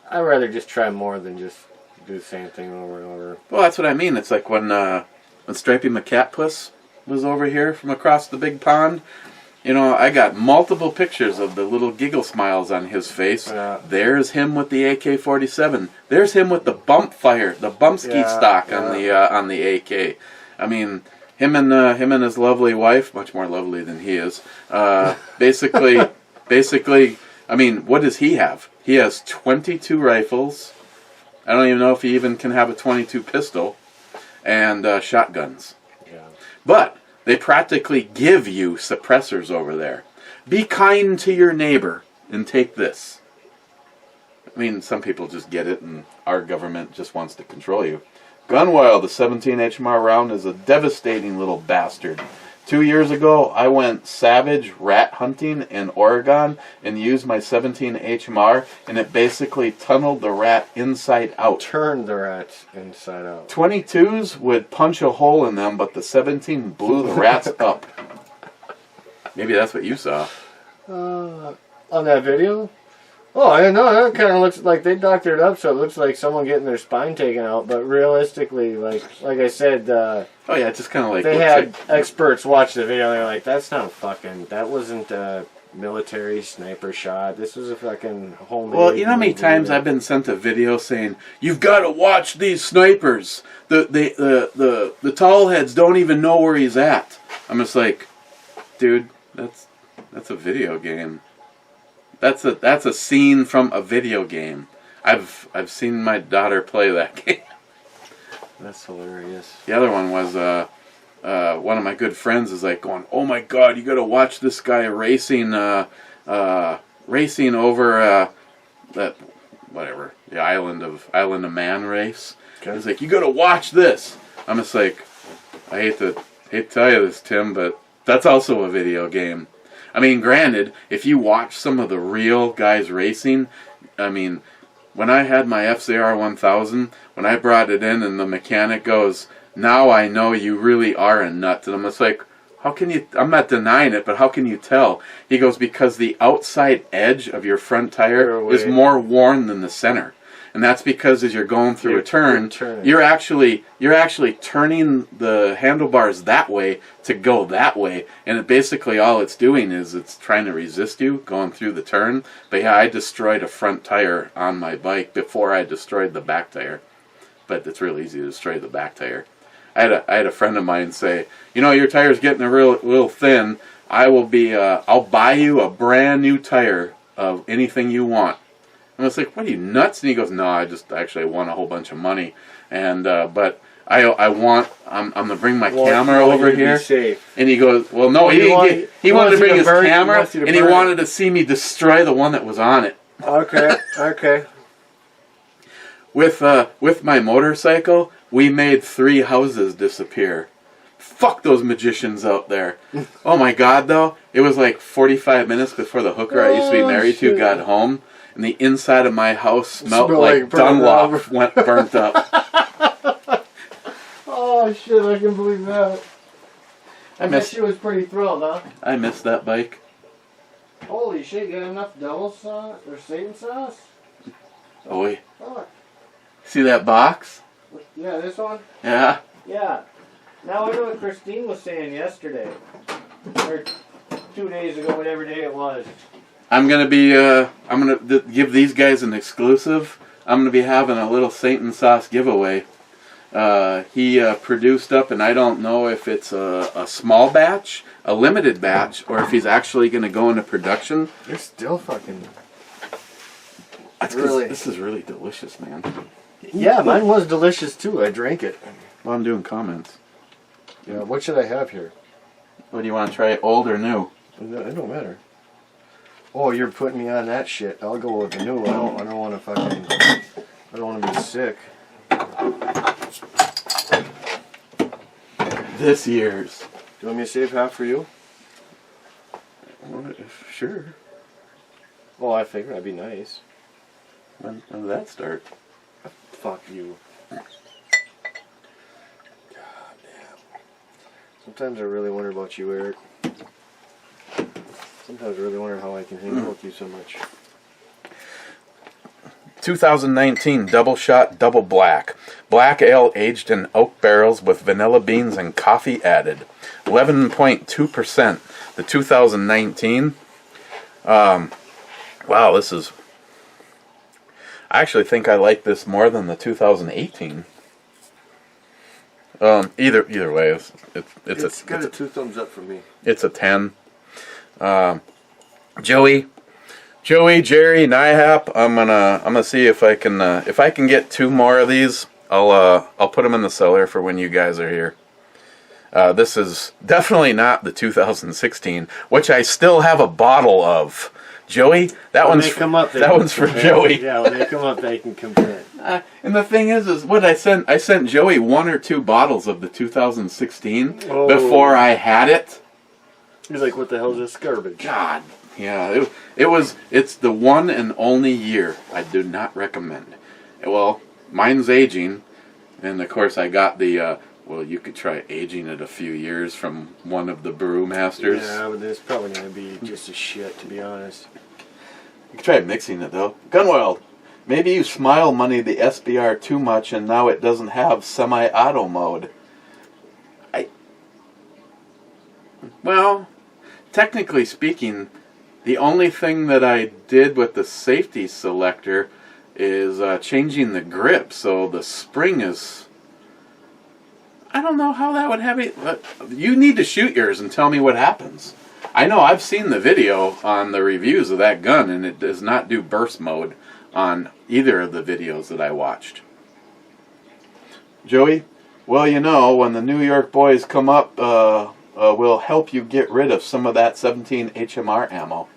I'd rather just try more than just do the same thing over and over. Well, that's what I mean. It's like when Stripey McCatpuss was over here from across the big pond. I got multiple pictures of the little giggle smiles on his face. Yeah. There's him with the AK-47. There's him with the bump ski stock on the AK. I mean, him and his lovely wife, much more lovely than he is. Basically, I mean, what does he have? He has 22 rifles. I don't even know if he even can have a 22 pistol, and shotguns. Yeah. But they practically give you suppressors over there. Be kind to your neighbor and take this. I mean, some people just get it, and our government just wants to control you. Gunwild, the 17 HMR round, is a devastating little bastard. 2 years ago, I went savage rat hunting in Oregon and used my 17 HMR, and it basically tunneled the rat inside out. Turned the rats inside out. 22s would punch a hole in them, but the 17 blew the rats up. Maybe that's what you saw. On that video? Oh, I didn't know. That kind of looks like they doctored it up, so it looks like someone getting their spine taken out. But realistically, like I said, oh yeah, it's just kind of like they had experts watch the video. And they're like, that wasn't a military sniper shot. This was a fucking homemade. Well, you know how many times I've been sent a video saying you've got to watch these snipers. The tall heads don't even know where he's at. I'm just like, dude, that's a video game. That's a scene from a video game. I've seen my daughter play that game. That's hilarious. The other one was one of my good friends is like going, "Oh my God, you got to watch this guy racing over that whatever the Island of Man race." Okay. He's like, "You got to watch this." I'm just like, I hate to tell you this, Tim, but that's also a video game. I mean, granted, if you watch some of the real guys racing, I mean, when I had my FCR 1000, when I brought it in and the mechanic goes, "Now I know you really are a nut," and I'm just like, how can you, I'm not denying it, but how can you tell? He goes, because the outside edge of your front tire is more worn than the center. And that's because as you're going through a turn, you're actually turning the handlebars that way to go that way, and basically all it's doing is it's trying to resist you going through the turn. But yeah, I destroyed a front tire on my bike before I destroyed the back tire. But it's real easy to destroy the back tire. I had a friend of mine say, your tire's getting a real thin. I'll buy you a brand new tire of anything you want. And I was like, "What are you, nuts?" And he goes, "No, I just actually won a whole bunch of money, and but I'm gonna bring my camera over here." And he goes, "Well, no, he wanted to bring his camera, and he wanted to see me destroy the one that was on it." Okay. With my motorcycle, we made 3 houses disappear. Fuck those magicians out there. Oh my God, though, it was like 45 minutes before the hooker I used to be married to got home. And the inside of my house smelled like Dunlop went burnt up. Oh shit, I can believe that. I bet she was pretty thrilled, huh? I missed that bike. Holy shit, you got enough double sauce or Satan sauce? Oh wait. See that box? Yeah, this one? Yeah. Yeah. Now I know what Christine was saying yesterday. Or 2 days ago, whatever day it was. I'm gonna be. I'm gonna give these guys an exclusive. I'm gonna be having a little Saint and Sauce giveaway. He produced up, and I don't know if it's a small batch, a limited batch, or if he's actually gonna go into production. You're still fucking. That's really. This is really delicious, man. Yeah, mine was delicious too. I drank it. Well, I'm doing comments. Yeah, what should I have here? What do you want to try, old or new? It don't matter. Oh, you're putting me on that shit. I'll go with the new. I don't want to fucking. I don't want to be sick. This year's. Do you want me to save half for you? Sure. Well, I figured that'd be nice. When did that start? Fuck you. God damn. Sometimes I really wonder about you, Eric. Sometimes I really wonder how I can hang out with you so much. 2019 Double Shot Double Black. Black ale aged in oak barrels with vanilla beans and coffee added. 11.2%. The 2019. Wow, this is... I actually think I like this more than the 2018. Either way, it's got a 2 thumbs up for me. It's a 10. Joey, Jerry, Nyhap. I'm gonna see if I can get 2 more of these. I'll put them in the cellar for when you guys are here. This is definitely not the 2016, which I still have a bottle of. Joey, that one's for Joey. Yeah, when they come up, they can compare. And the thing is what I sent Joey 1 or 2 bottles of the 2016 before I had it. He's like, "What the hell is this garbage?" God, yeah, it's the one and only year I do not recommend. Well, mine's aging, and of course I got the. Well, you could try aging it a few years from one of the brew masters. Yeah, but it's probably going to be just as shit, to be honest. You could try mixing it, though. Gunweld, maybe you smile money the SBR too much and now it doesn't have semi-auto mode. Well, technically speaking, the only thing that I did with the safety selector is changing the grip, so the spring is... I don't know how that would have it. You need to shoot yours and tell me what happens. I know I've seen the video on the reviews of that gun, and it does not do burst mode on either of the videos that I watched. Joey, well, you know, when the New York boys come up, we'll help you get rid of some of that 17 HMR ammo.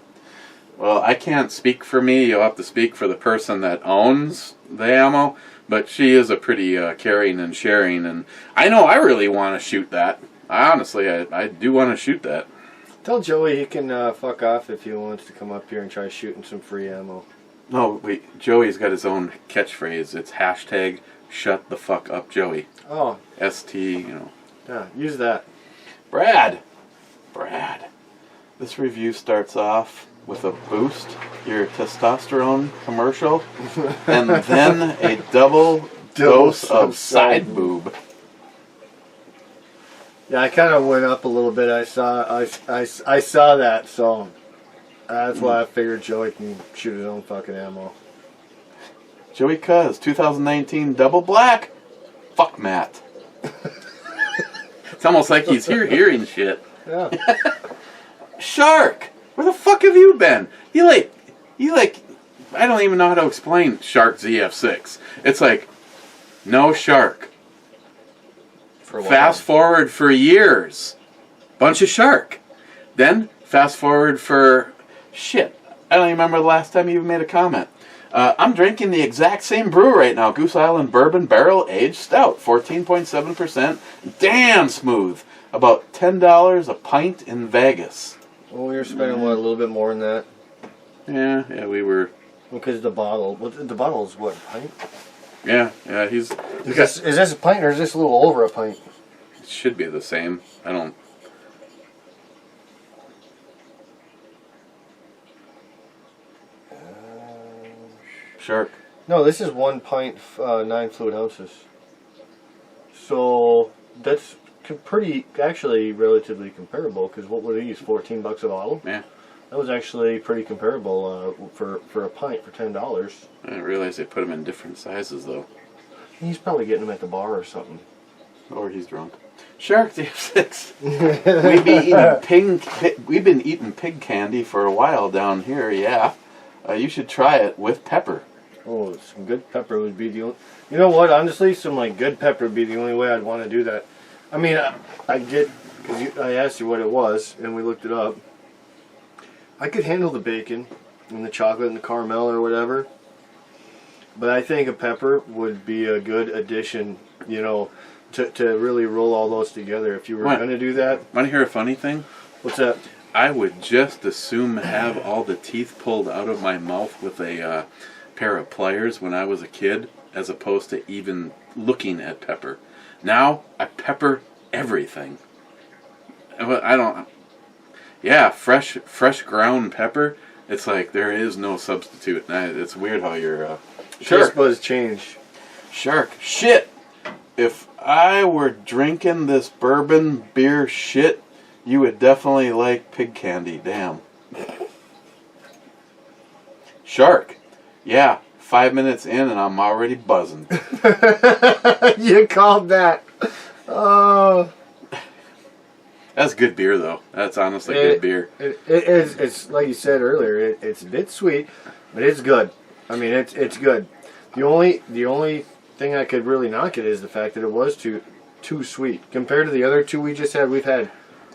Well, I can't speak for me. You'll have to speak for the person that owns the ammo. But she is a pretty caring and sharing, and I know I really want to shoot that. I do want to shoot that. Tell Joey he can fuck off if he wants to come up here and try shooting some free ammo. No, wait. Joey's got his own catchphrase. It's hashtag shut the fuck up Joey. Oh. ST, you know. Yeah, use that. Brad. This review starts off with a boost, your testosterone commercial, and then a double dose of side boob. Yeah, I kind of went up a little bit. I saw that, so that's why I figured Joey can shoot his own fucking ammo. Joey Cuz, 2019 double black. Fuck Matt. It's almost like he's here hearing shit. Yeah. Shark. Where the fuck have you been? You like, I don't even know how to explain Shark ZF6. It's like, no Shark. For what? Fast forward for years. Bunch of Shark. Then, fast forward for, shit, I don't even remember the last time you even made a comment. I'm drinking the exact same brew right now. Goose Island Bourbon Barrel Aged Stout. 14.7%. Damn smooth. About $10 a pint in Vegas. Well, we were spending, what, a little bit more than that? Yeah, we were. Because the bottle, the bottle is what, a pint? Yeah, is this a pint or is this a little over a pint? It should be the same. I don't... Shark. No, this is 1 pint, 9 fluid ounces. So, that's actually relatively comparable, because what were these, $14 a bottle? Yeah. That was actually pretty comparable for a pint for $10. I didn't realize they put them in different sizes, though. He's probably getting them at the bar or something. Or he's drunk. Shark, do you have 6? We've been eating pig candy for a while down here, yeah. You should try it with pepper. Oh, some good pepper would be the only... You know what, honestly, some like good pepper would be the only way I'd want to do that. I mean, I get... Because I asked you what it was, and we looked it up. I could handle the bacon and the chocolate and the caramel or whatever. But I think a pepper would be a good addition, you know, to really roll all those together if you were going to do that. Want to hear a funny thing? What's that? I would just assume have all the teeth pulled out of my mouth with a pair of pliers when I was a kid, as opposed to even looking at pepper. Now, I pepper everything. I don't... Yeah, fresh ground pepper, it's like there is no substitute. It's weird how you're... Taste buds change. Shark, shit! If I were drinking this bourbon beer shit, you would definitely like pig candy, damn. Shark, yeah, 5 minutes in and I'm already buzzing. You called that. Oh. That's good beer, though. That's honestly good beer. It's like you said earlier. It's a bit sweet, but it's good. I mean, it's good. The only thing I could really knock it is the fact that it was too sweet compared to the other two we just had. We've had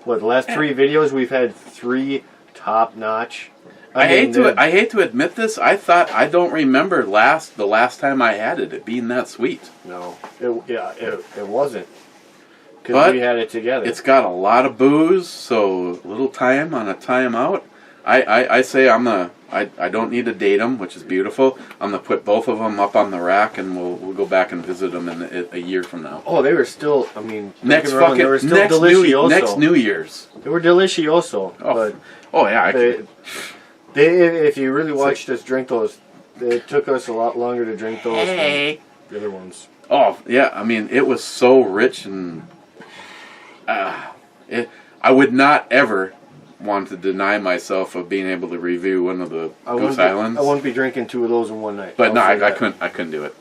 the last 3 videos we've had 3 top notch. I hate to admit this. I don't remember the last time I had it being that sweet. No, it wasn't. Because we had it together. It's got a lot of booze, so little time on a timeout. I say I don't need to date them, which is beautiful. I'm gonna put both of them up on the rack, and we'll go back and visit them in a year from now. Oh, they were still. I mean, next New Year's. They were delicioso. Oh yeah. If you really watched us drink those, it took us a lot longer to drink those than the other ones. Oh yeah, I mean it was so rich and. I would not ever want to deny myself of being able to review one of the Goose Islands. I wouldn't be drinking 2 of those in one night. But no, I couldn't do it.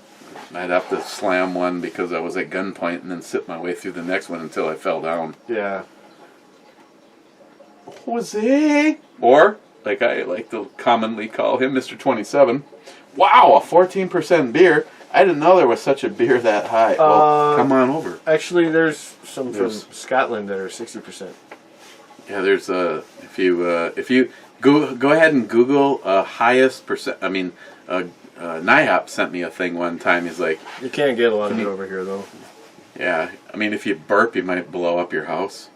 I'd have to slam one because I was at gunpoint and then sit my way through the next one until I fell down. Yeah. Jose! Or, like I like to commonly call him, Mr. 27. Wow, a 14% beer. I didn't know there was such a beer that high. Well, come on over. Actually, there's some from Scotland that are 60%. Yeah, there's if you go ahead and Google highest percent. I mean, NIHOP sent me a thing one time. He's like, you can't get a lot of it over here though. Yeah, I mean, if you burp, you might blow up your house.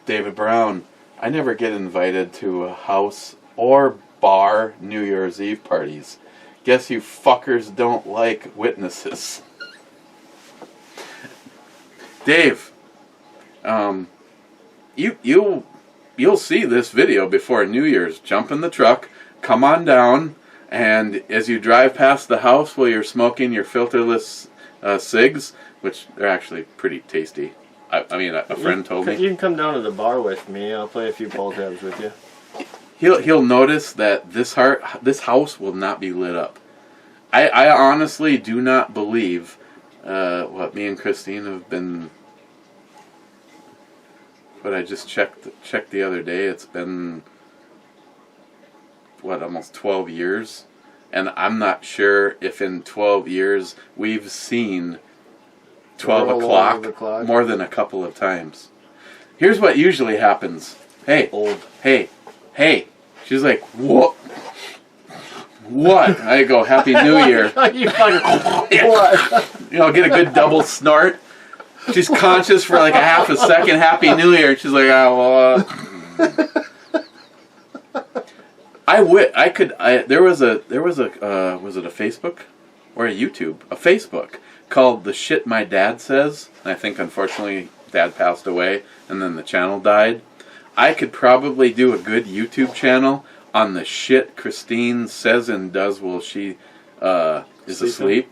David Brown, I never get invited to a house or bar New Year's Eve parties. Guess you fuckers don't like witnesses. Dave, you'll see this video before New Year's. Jump in the truck, come on down, and as you drive past the house while you're smoking your filterless cigs, which they're actually pretty tasty. I mean, a friend told me. You can come down to the bar with me. I'll play a few pull tabs with you. He'll notice that this house will not be lit up. I honestly do not believe what me and Christine have been. But I just checked the other day. It's been almost 12 years, and I'm not sure if in 12 years we've seen 12 o'clock more than a couple of times. Here's what usually happens. Hey. She's like, what? What? I go, Happy New Year. You fucking what? You know, get a good double snort. She's conscious for like a half a second. Happy New Year. She's like, oh, well. There was a was it a Facebook or a YouTube? A Facebook called The Shit My Dad Says. And I think unfortunately Dad passed away and then the channel died. I could probably do a good YouTube channel on the shit Christine says and does while she is asleep.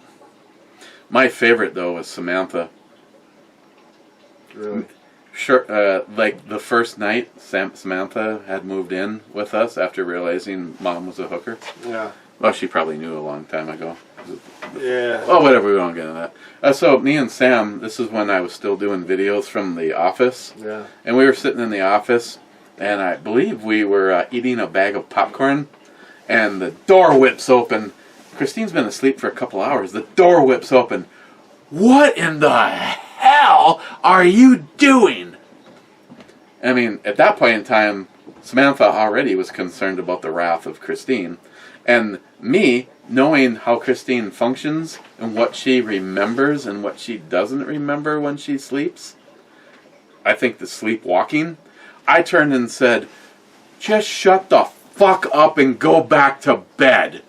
My favorite though was Samantha. Really? Sure. Like the first night, Samantha had moved in with us after realizing Mom was a hooker. Yeah. Well, she probably knew a long time ago. Yeah. Oh, whatever. We won't get into that. So me and Sam, this is when I was still doing videos from the office. Yeah. And we were sitting in the office, and I believe we were eating a bag of popcorn, and the door whips open. Christine's been asleep for a couple hours. The door whips open. What in the hell are you doing? I mean, at that point in time, Samantha already was concerned about the wrath of Christine. And me, knowing how Christine functions and what she remembers and what she doesn't remember when she sleeps, I think the sleepwalking, I turned and said, just shut the fuck up and go back to bed.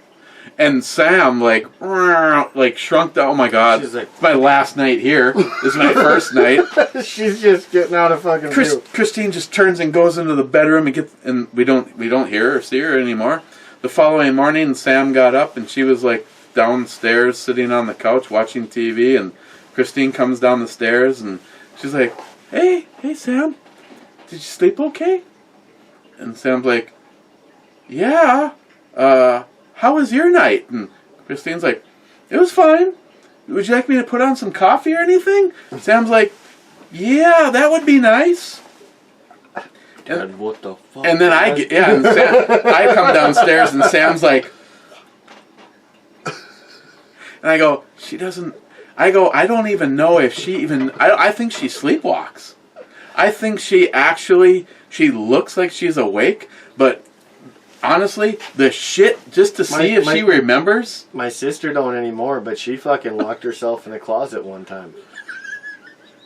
And Sam, like shrunk down. Oh my God, She's like, it's my last night here. This is my first night. She's just getting out of fucking view. Christine just turns and goes into the bedroom and we don't hear her or see her anymore. The following morning, Sam got up and she was like downstairs sitting on the couch watching TV, and Christine comes down the stairs and she's like, hey Sam, did you sleep okay? And Sam's like, yeah, how was your night? And Christine's like, it was fine. Would you like me to put on some coffee or anything? Sam's like, yeah, that would be nice. Dad, what the fuck? And then I come downstairs and Sam's like, and I go, I don't even know if she even, I think she sleepwalks. I think she looks like she's awake, but honestly, the shit, just to see if she remembers. My sister don't anymore, but she fucking locked herself in a closet one time.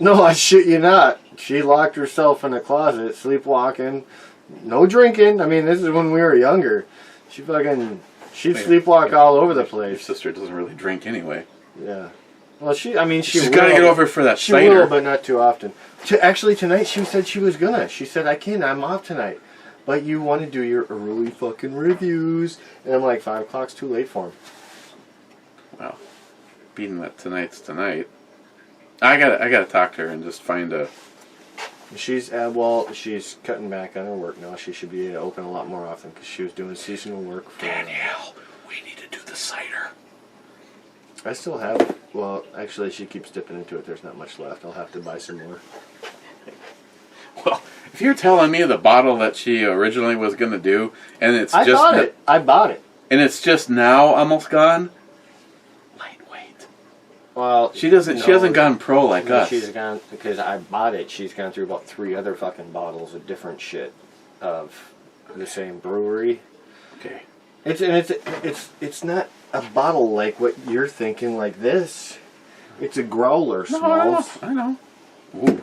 No, I shit you not. She locked herself in a closet, sleepwalking, no drinking. I mean, this is when we were younger. She'd sleepwalk all over the place. Your sister doesn't really drink anyway. Yeah. Well, she's got to get over for that She cider. will, but not too often. Actually, tonight she said she was gonna. She said, I can't, I'm off tonight. But you want to do your early fucking reviews. And I'm like, 5 o'clock's too late for him. Well, being that tonight's tonight, I gotta talk to her and just find a. She's cutting back on her work now. She should be open a lot more often because she was doing seasonal work for. Danielle, we need to do the cider. I still have. Well, actually, she keeps dipping into it. There's not much left. I'll have to buy some more. Well, if you're telling me the bottle that she originally was going to do, and I bought it. And it's just now almost gone. Lightweight. Well, she hasn't gone pro like us. She's gone because I bought it. She's gone through about 3 other fucking bottles of different shit of the same brewery. Okay. It's not a bottle like what you're thinking like this. It's a growler. No, I know. Ooh.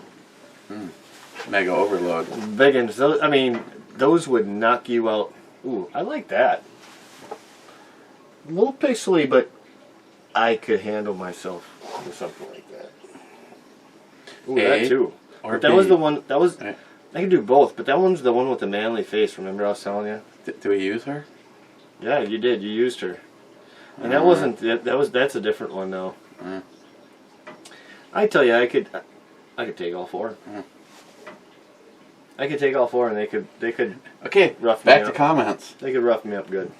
Mega overload. Big ones. Those would knock you out. Ooh, I like that. A little pixely, but I could handle myself with something like that. Ooh, that too. But that was the one. That was. I could do both, but that one's the one with the manly face. Remember I was telling you? Do we use her? Yeah, you did. You used her, and that wasn't. That's a different one though. I tell you, I could take all 4. I could take all 4, and they could. Okay, rough me up. back to comments. They could rough me up good.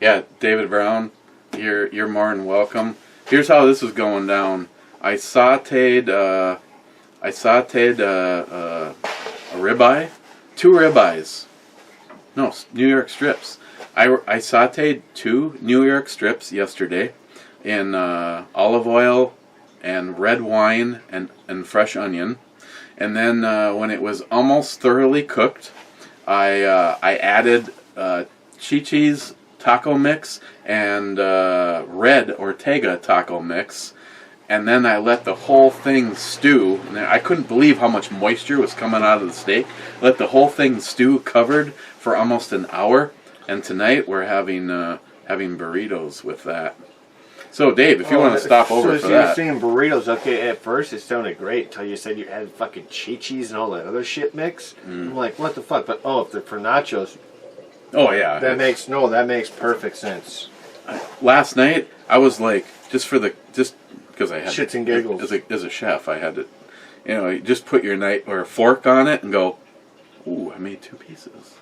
Yeah, David Brown, you're more than welcome. Here's how this is going down. I sautéed a ribeye, 2 ribeyes. No, New York strips. I sautéed 2 New York strips yesterday in olive oil and red wine and fresh onion. And then when it was almost thoroughly cooked, I added Chi-Chi's taco mix and red Ortega taco mix. And then I let the whole thing stew. And I couldn't believe how much moisture was coming out of the steak. Let the whole thing stew covered for almost an hour. And tonight we're having burritos with that. So, Dave, if you want to stop over for that. So you're saying burritos. Okay, at first it sounded great until you said you had fucking Chi-Chi's and all that other shit mix. I'm like, what the fuck? But, if they're for nachos. Oh, yeah. That makes perfect sense. Last night, I was like, because I had Shits and giggles. as a chef. I had to, you just put your knife or a fork on it and go, ooh, I made 2 pieces.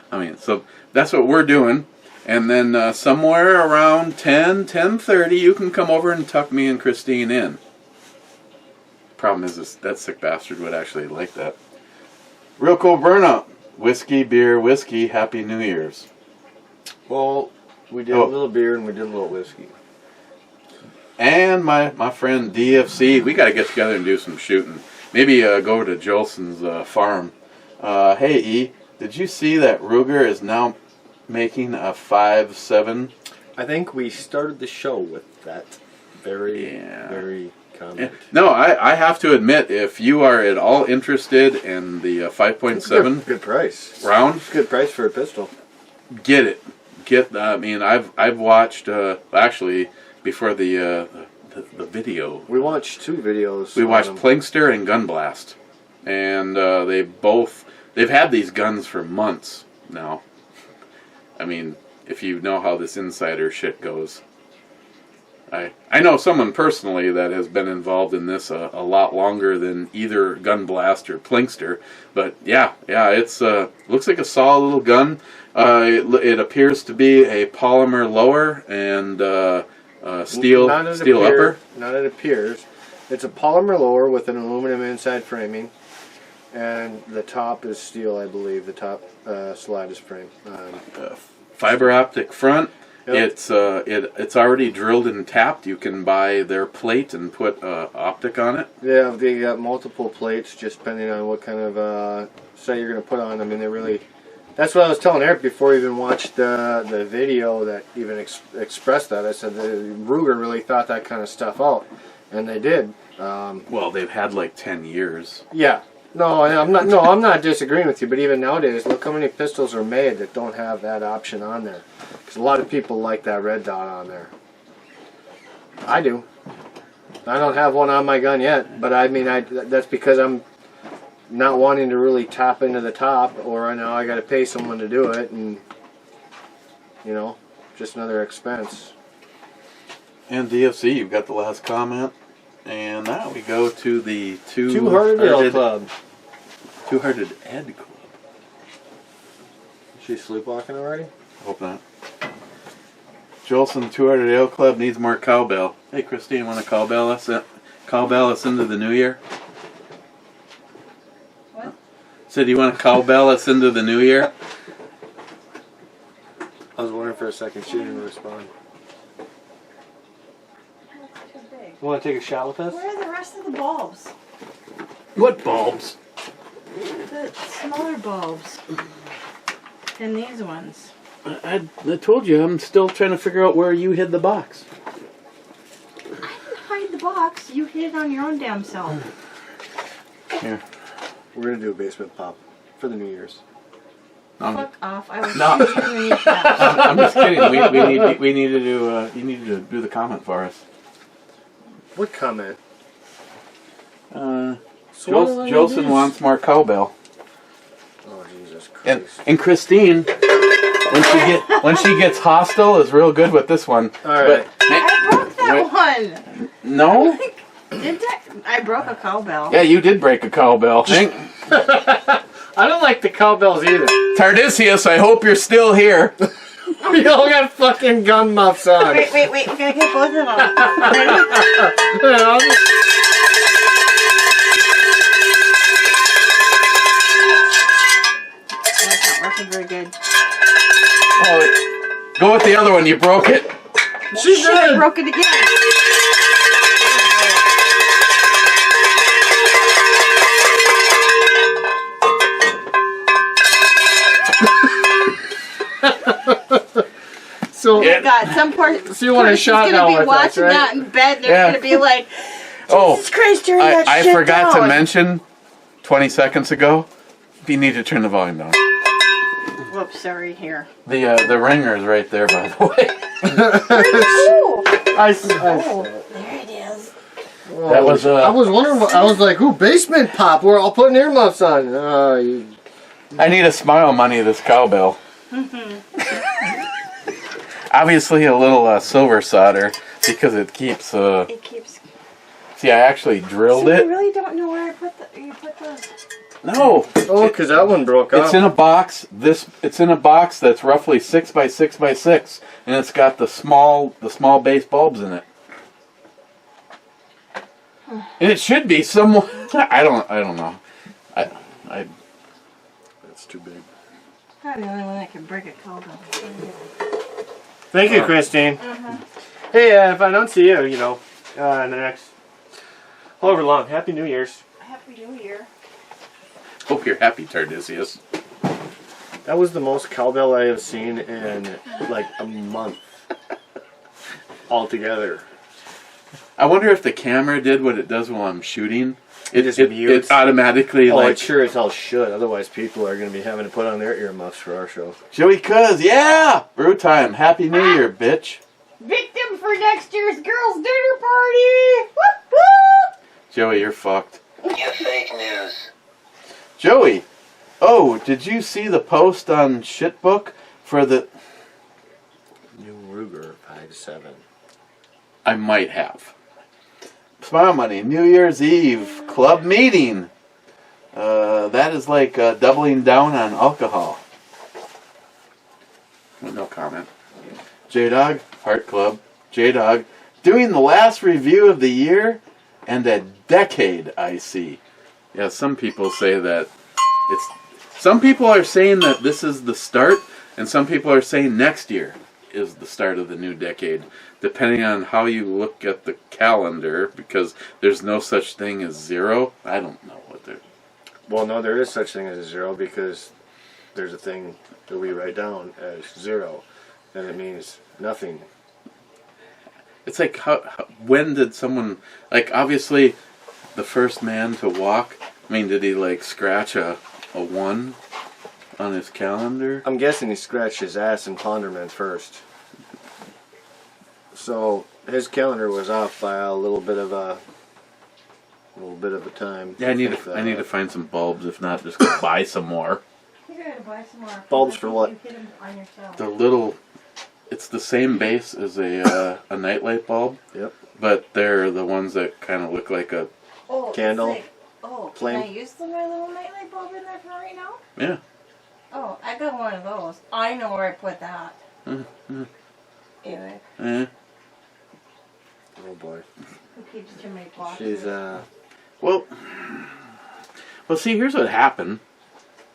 I mean, so that's what we're doing. And then somewhere around 10:30, you can come over and tuck me and Christine in. Problem is, that sick bastard would actually like that. Real cool burnout. Whiskey, beer, whiskey. Happy New Year's. Well, we did a little beer and we did a little whiskey. And my friend DFC, we got to get together and do some shooting. Maybe go over to Jolson's farm. Hey, E, did you see that Ruger is now making a 5.7? I think we started the show with that very comment. Yeah. No, I have to admit, if you are at all interested in the 5.7 good price round, good price for a pistol. Get it. I mean, I've watched actually before the video. We watched 2 videos. We watched Plinkster and Gunblast, and they've had these guns for months now. I mean, if you know how this insider shit goes. I know someone personally that has been involved in this a lot longer than either Gunblast or Plinkster. But yeah, it's looks like a solid little gun. It appears to be a polymer lower and steel upper. Not it appears. It's a polymer lower with an aluminum inside framing, and the top is steel, I believe. The top slide is frame. Fiber optic front. Yep. It's already drilled and tapped. You can buy their plate and put optic on it. Yeah, they got multiple plates, just depending on what kind of set you're going to put on. I mean, they really. That's what I was telling Eric before we even watched the video that even expressed that. I said the Ruger really thought that kind of stuff out, and they did. Well, they've had like 10 years. Yeah. No, I'm not. No, I'm not disagreeing with you. But even nowadays, look how many pistols are made that don't have that option on there. Because a lot of people like that red dot on there. I do. I don't have one on my gun yet, but I mean, that's because I'm not wanting to really tap into the top, or I know I got to pay someone to do it, and just another expense. And DFC, you've got the last comment. And now we go to the Two-Hearted Ale Club. Two-Hearted Ed Club. Is she sleepwalking already? Hope not. Jolson Two-Hearted Ale Club needs more cowbell. Hey, Christine, want to cowbell us into the new year? What? Said you want to cowbell us into the new year? I was wondering for a second. She didn't respond. You want to take a shot with us? Where are the rest of the bulbs? What bulbs? The smaller bulbs. And these ones. I told you, I'm still trying to figure out where you hid the box. I didn't hide the box. You hid it on your own damn self. Here. We're going to do a basement pop for the New Year's. Fuck off. I will shoot you in your house. I'm just kidding. We need to do. You need to do the comment for us. What comment? Jolson wants more cowbell. Oh, Jesus Christ. And Christine, when she gets hostile, is real good with this one. All right. I broke that one. No? Did I broke a cowbell. Yeah, you did break a cowbell. I don't like the cowbells either. Tardisius, I hope you're still here. We all got fucking gun muffs on. Wait. We're going to get both of them. Ready? That's not working very good. Oh, go with the other one. You broke it. She Shit, I did. broke it again. So, Yeah. God, some poor So you want a shot now going to be with us, watching right? that in bed and they're Yeah. going to be like, Oh, Jesus Christ, turn that I shit forgot down. to mention 20 seconds ago. You need to turn the volume down. Whoops, sorry, here. The ringer is right there, by the way. Oh, I there it is. That was I was wondering. I was like, "Ooh, basement pop." We're all putting earmuffs on. I need a smile money. This cowbell. Obviously, a little silver solder because it keeps. It keeps See, I actually drilled So I it. really don't know where you put the. No. Oh, because that one broke off. It's in a box. It's in a box that's roughly 6 by 6 by 6, and it's got the small base bulbs in it. And it should be somewhat. I don't know. I. That's too big. I'm the only one that can break a cowbell. Thank you, Christine. Hey, if I don't see you, in the next however long, Happy New Year's. Happy New Year. Hope you're happy, Tardisius. That was the most cowbell I have seen in like a month altogether. I wonder if the camera did what it does while I'm shooting. It just mutes. It automatically It sure as hell should. Otherwise, people are going to be having to put on their earmuffs for our show. Joey Cuz, yeah! Brew time. Happy New Year, bitch. Victim for next year's girls' dinner party! Woo-hoo! Joey, you're fucked. You fake news. Joey, oh, did you see the post on Shitbook for the... New Ruger 5.7. I might have. Smile Money, New Year's Eve, club meeting. That is like doubling down on alcohol. No comment. J-Dog, Heart Club, J-Dog, doing the last review of the year and a decade, I see. Yeah, some people say that it's... Some people are saying that this is the start, and some people are saying next year is the start of the new decade, depending on how you look at the calendar, because there's no such thing as zero. I don't know what they're... Well, no, there is such thing as a zero because there's a thing that we write down as zero, and it means nothing. It's like, when did someone... Like, obviously, the first man to walk, I mean, did he, like, scratch a 1 on his calendar? I'm guessing he scratched his ass in Ponderman first. So his calendar was off by a little bit of a time. Yeah, I need to find some bulbs. If not, just go buy some more. You're gonna buy some more. Bulbs for what? You hit them on yourself. The little, it's the same base as a nightlight bulb. Yep. But they're the ones that kind of look like a... Oh, Candle. It's like, Flame. can I use my little nightlight bulb in there for right now? Yeah. Oh, I got one of those. I know where I put that. Anyway, Eh. Oh boy. who keeps too many boxes? She's Well, see, here's what happened.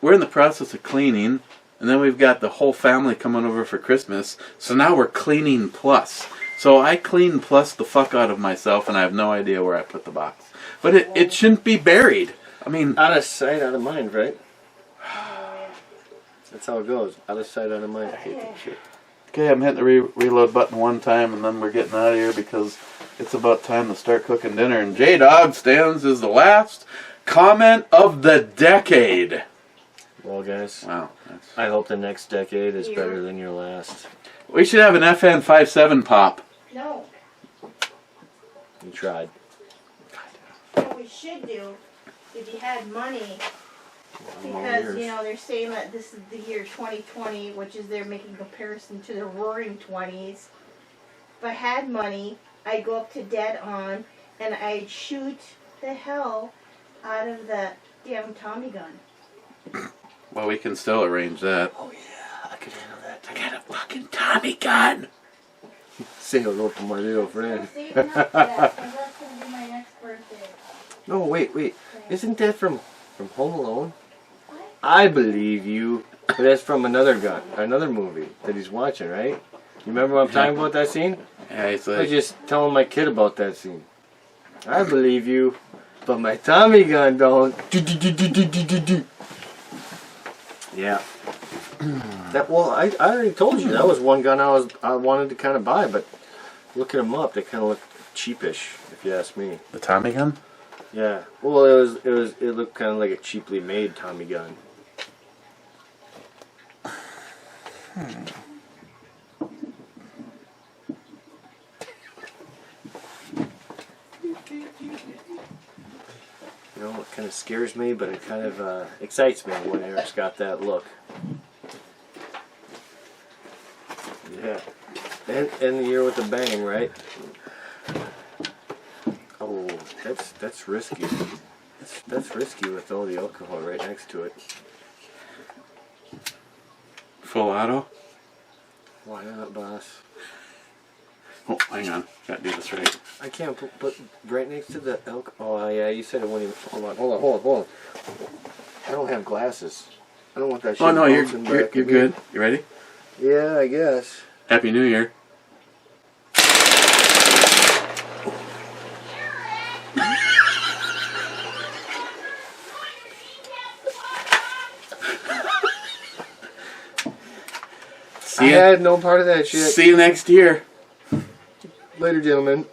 We're in the process of cleaning, and then we've got the whole family coming over for Christmas, so now we're cleaning plus. So I clean plus the fuck out of myself, and I have no idea where I put the box. But it shouldn't be buried. I mean... out of sight, out of mind, right? That's how it goes. Out of sight, out of mind. I hate that shit. Okay, I'm hitting the reload button one time, and then we're getting out of here because it's about time to start cooking dinner. And J-Dog stands as the last comment of the decade. Well, guys, Wow. I hope the next decade is better than your last. We should have an FN 57 pop. No. You tried. What we should do, if you had money, because, they're saying that this is the year 2020, which is they're making comparison to the roaring 20s. If I had money, I'd go up to Dead On, and I'd shoot the hell out of that damn Tommy gun. Well, we can still arrange that. Oh yeah, I could handle that. I got a fucking Tommy gun! Say hello to my little friend. I'm saving up for that, 'cause that's going to be my next birthday. No, wait. Isn't that from Home Alone? What? I believe you. But that's from another movie that he's watching, right? You remember what I'm talking about, that scene? Yeah, it's I like... was just telling my kid about that scene. I believe you, but my Tommy gun don't. Yeah. I already told you that was one gun I wanted to kind of buy, but looking them up, they kind of look cheapish, if you ask me. The Tommy gun? Yeah. Well, it looked kind of like a cheaply made Tommy gun. It kind of scares me, but it kind of excites me when Eric's got that look. Yeah. And end the year with a bang, right? Oh. That's risky. That's risky with all the alcohol right next to it. Full auto. Why not, boss? Oh, hang on. Gotta do this right. I can't put right next to the elk. Oh yeah, you said it wouldn't even. Hold on. I don't have glasses. I don't want that shit. Oh no, you're bouncing back good. at me. You ready? Yeah, I guess. Happy New Year. I had no part of that shit. See you next year. Later, gentlemen.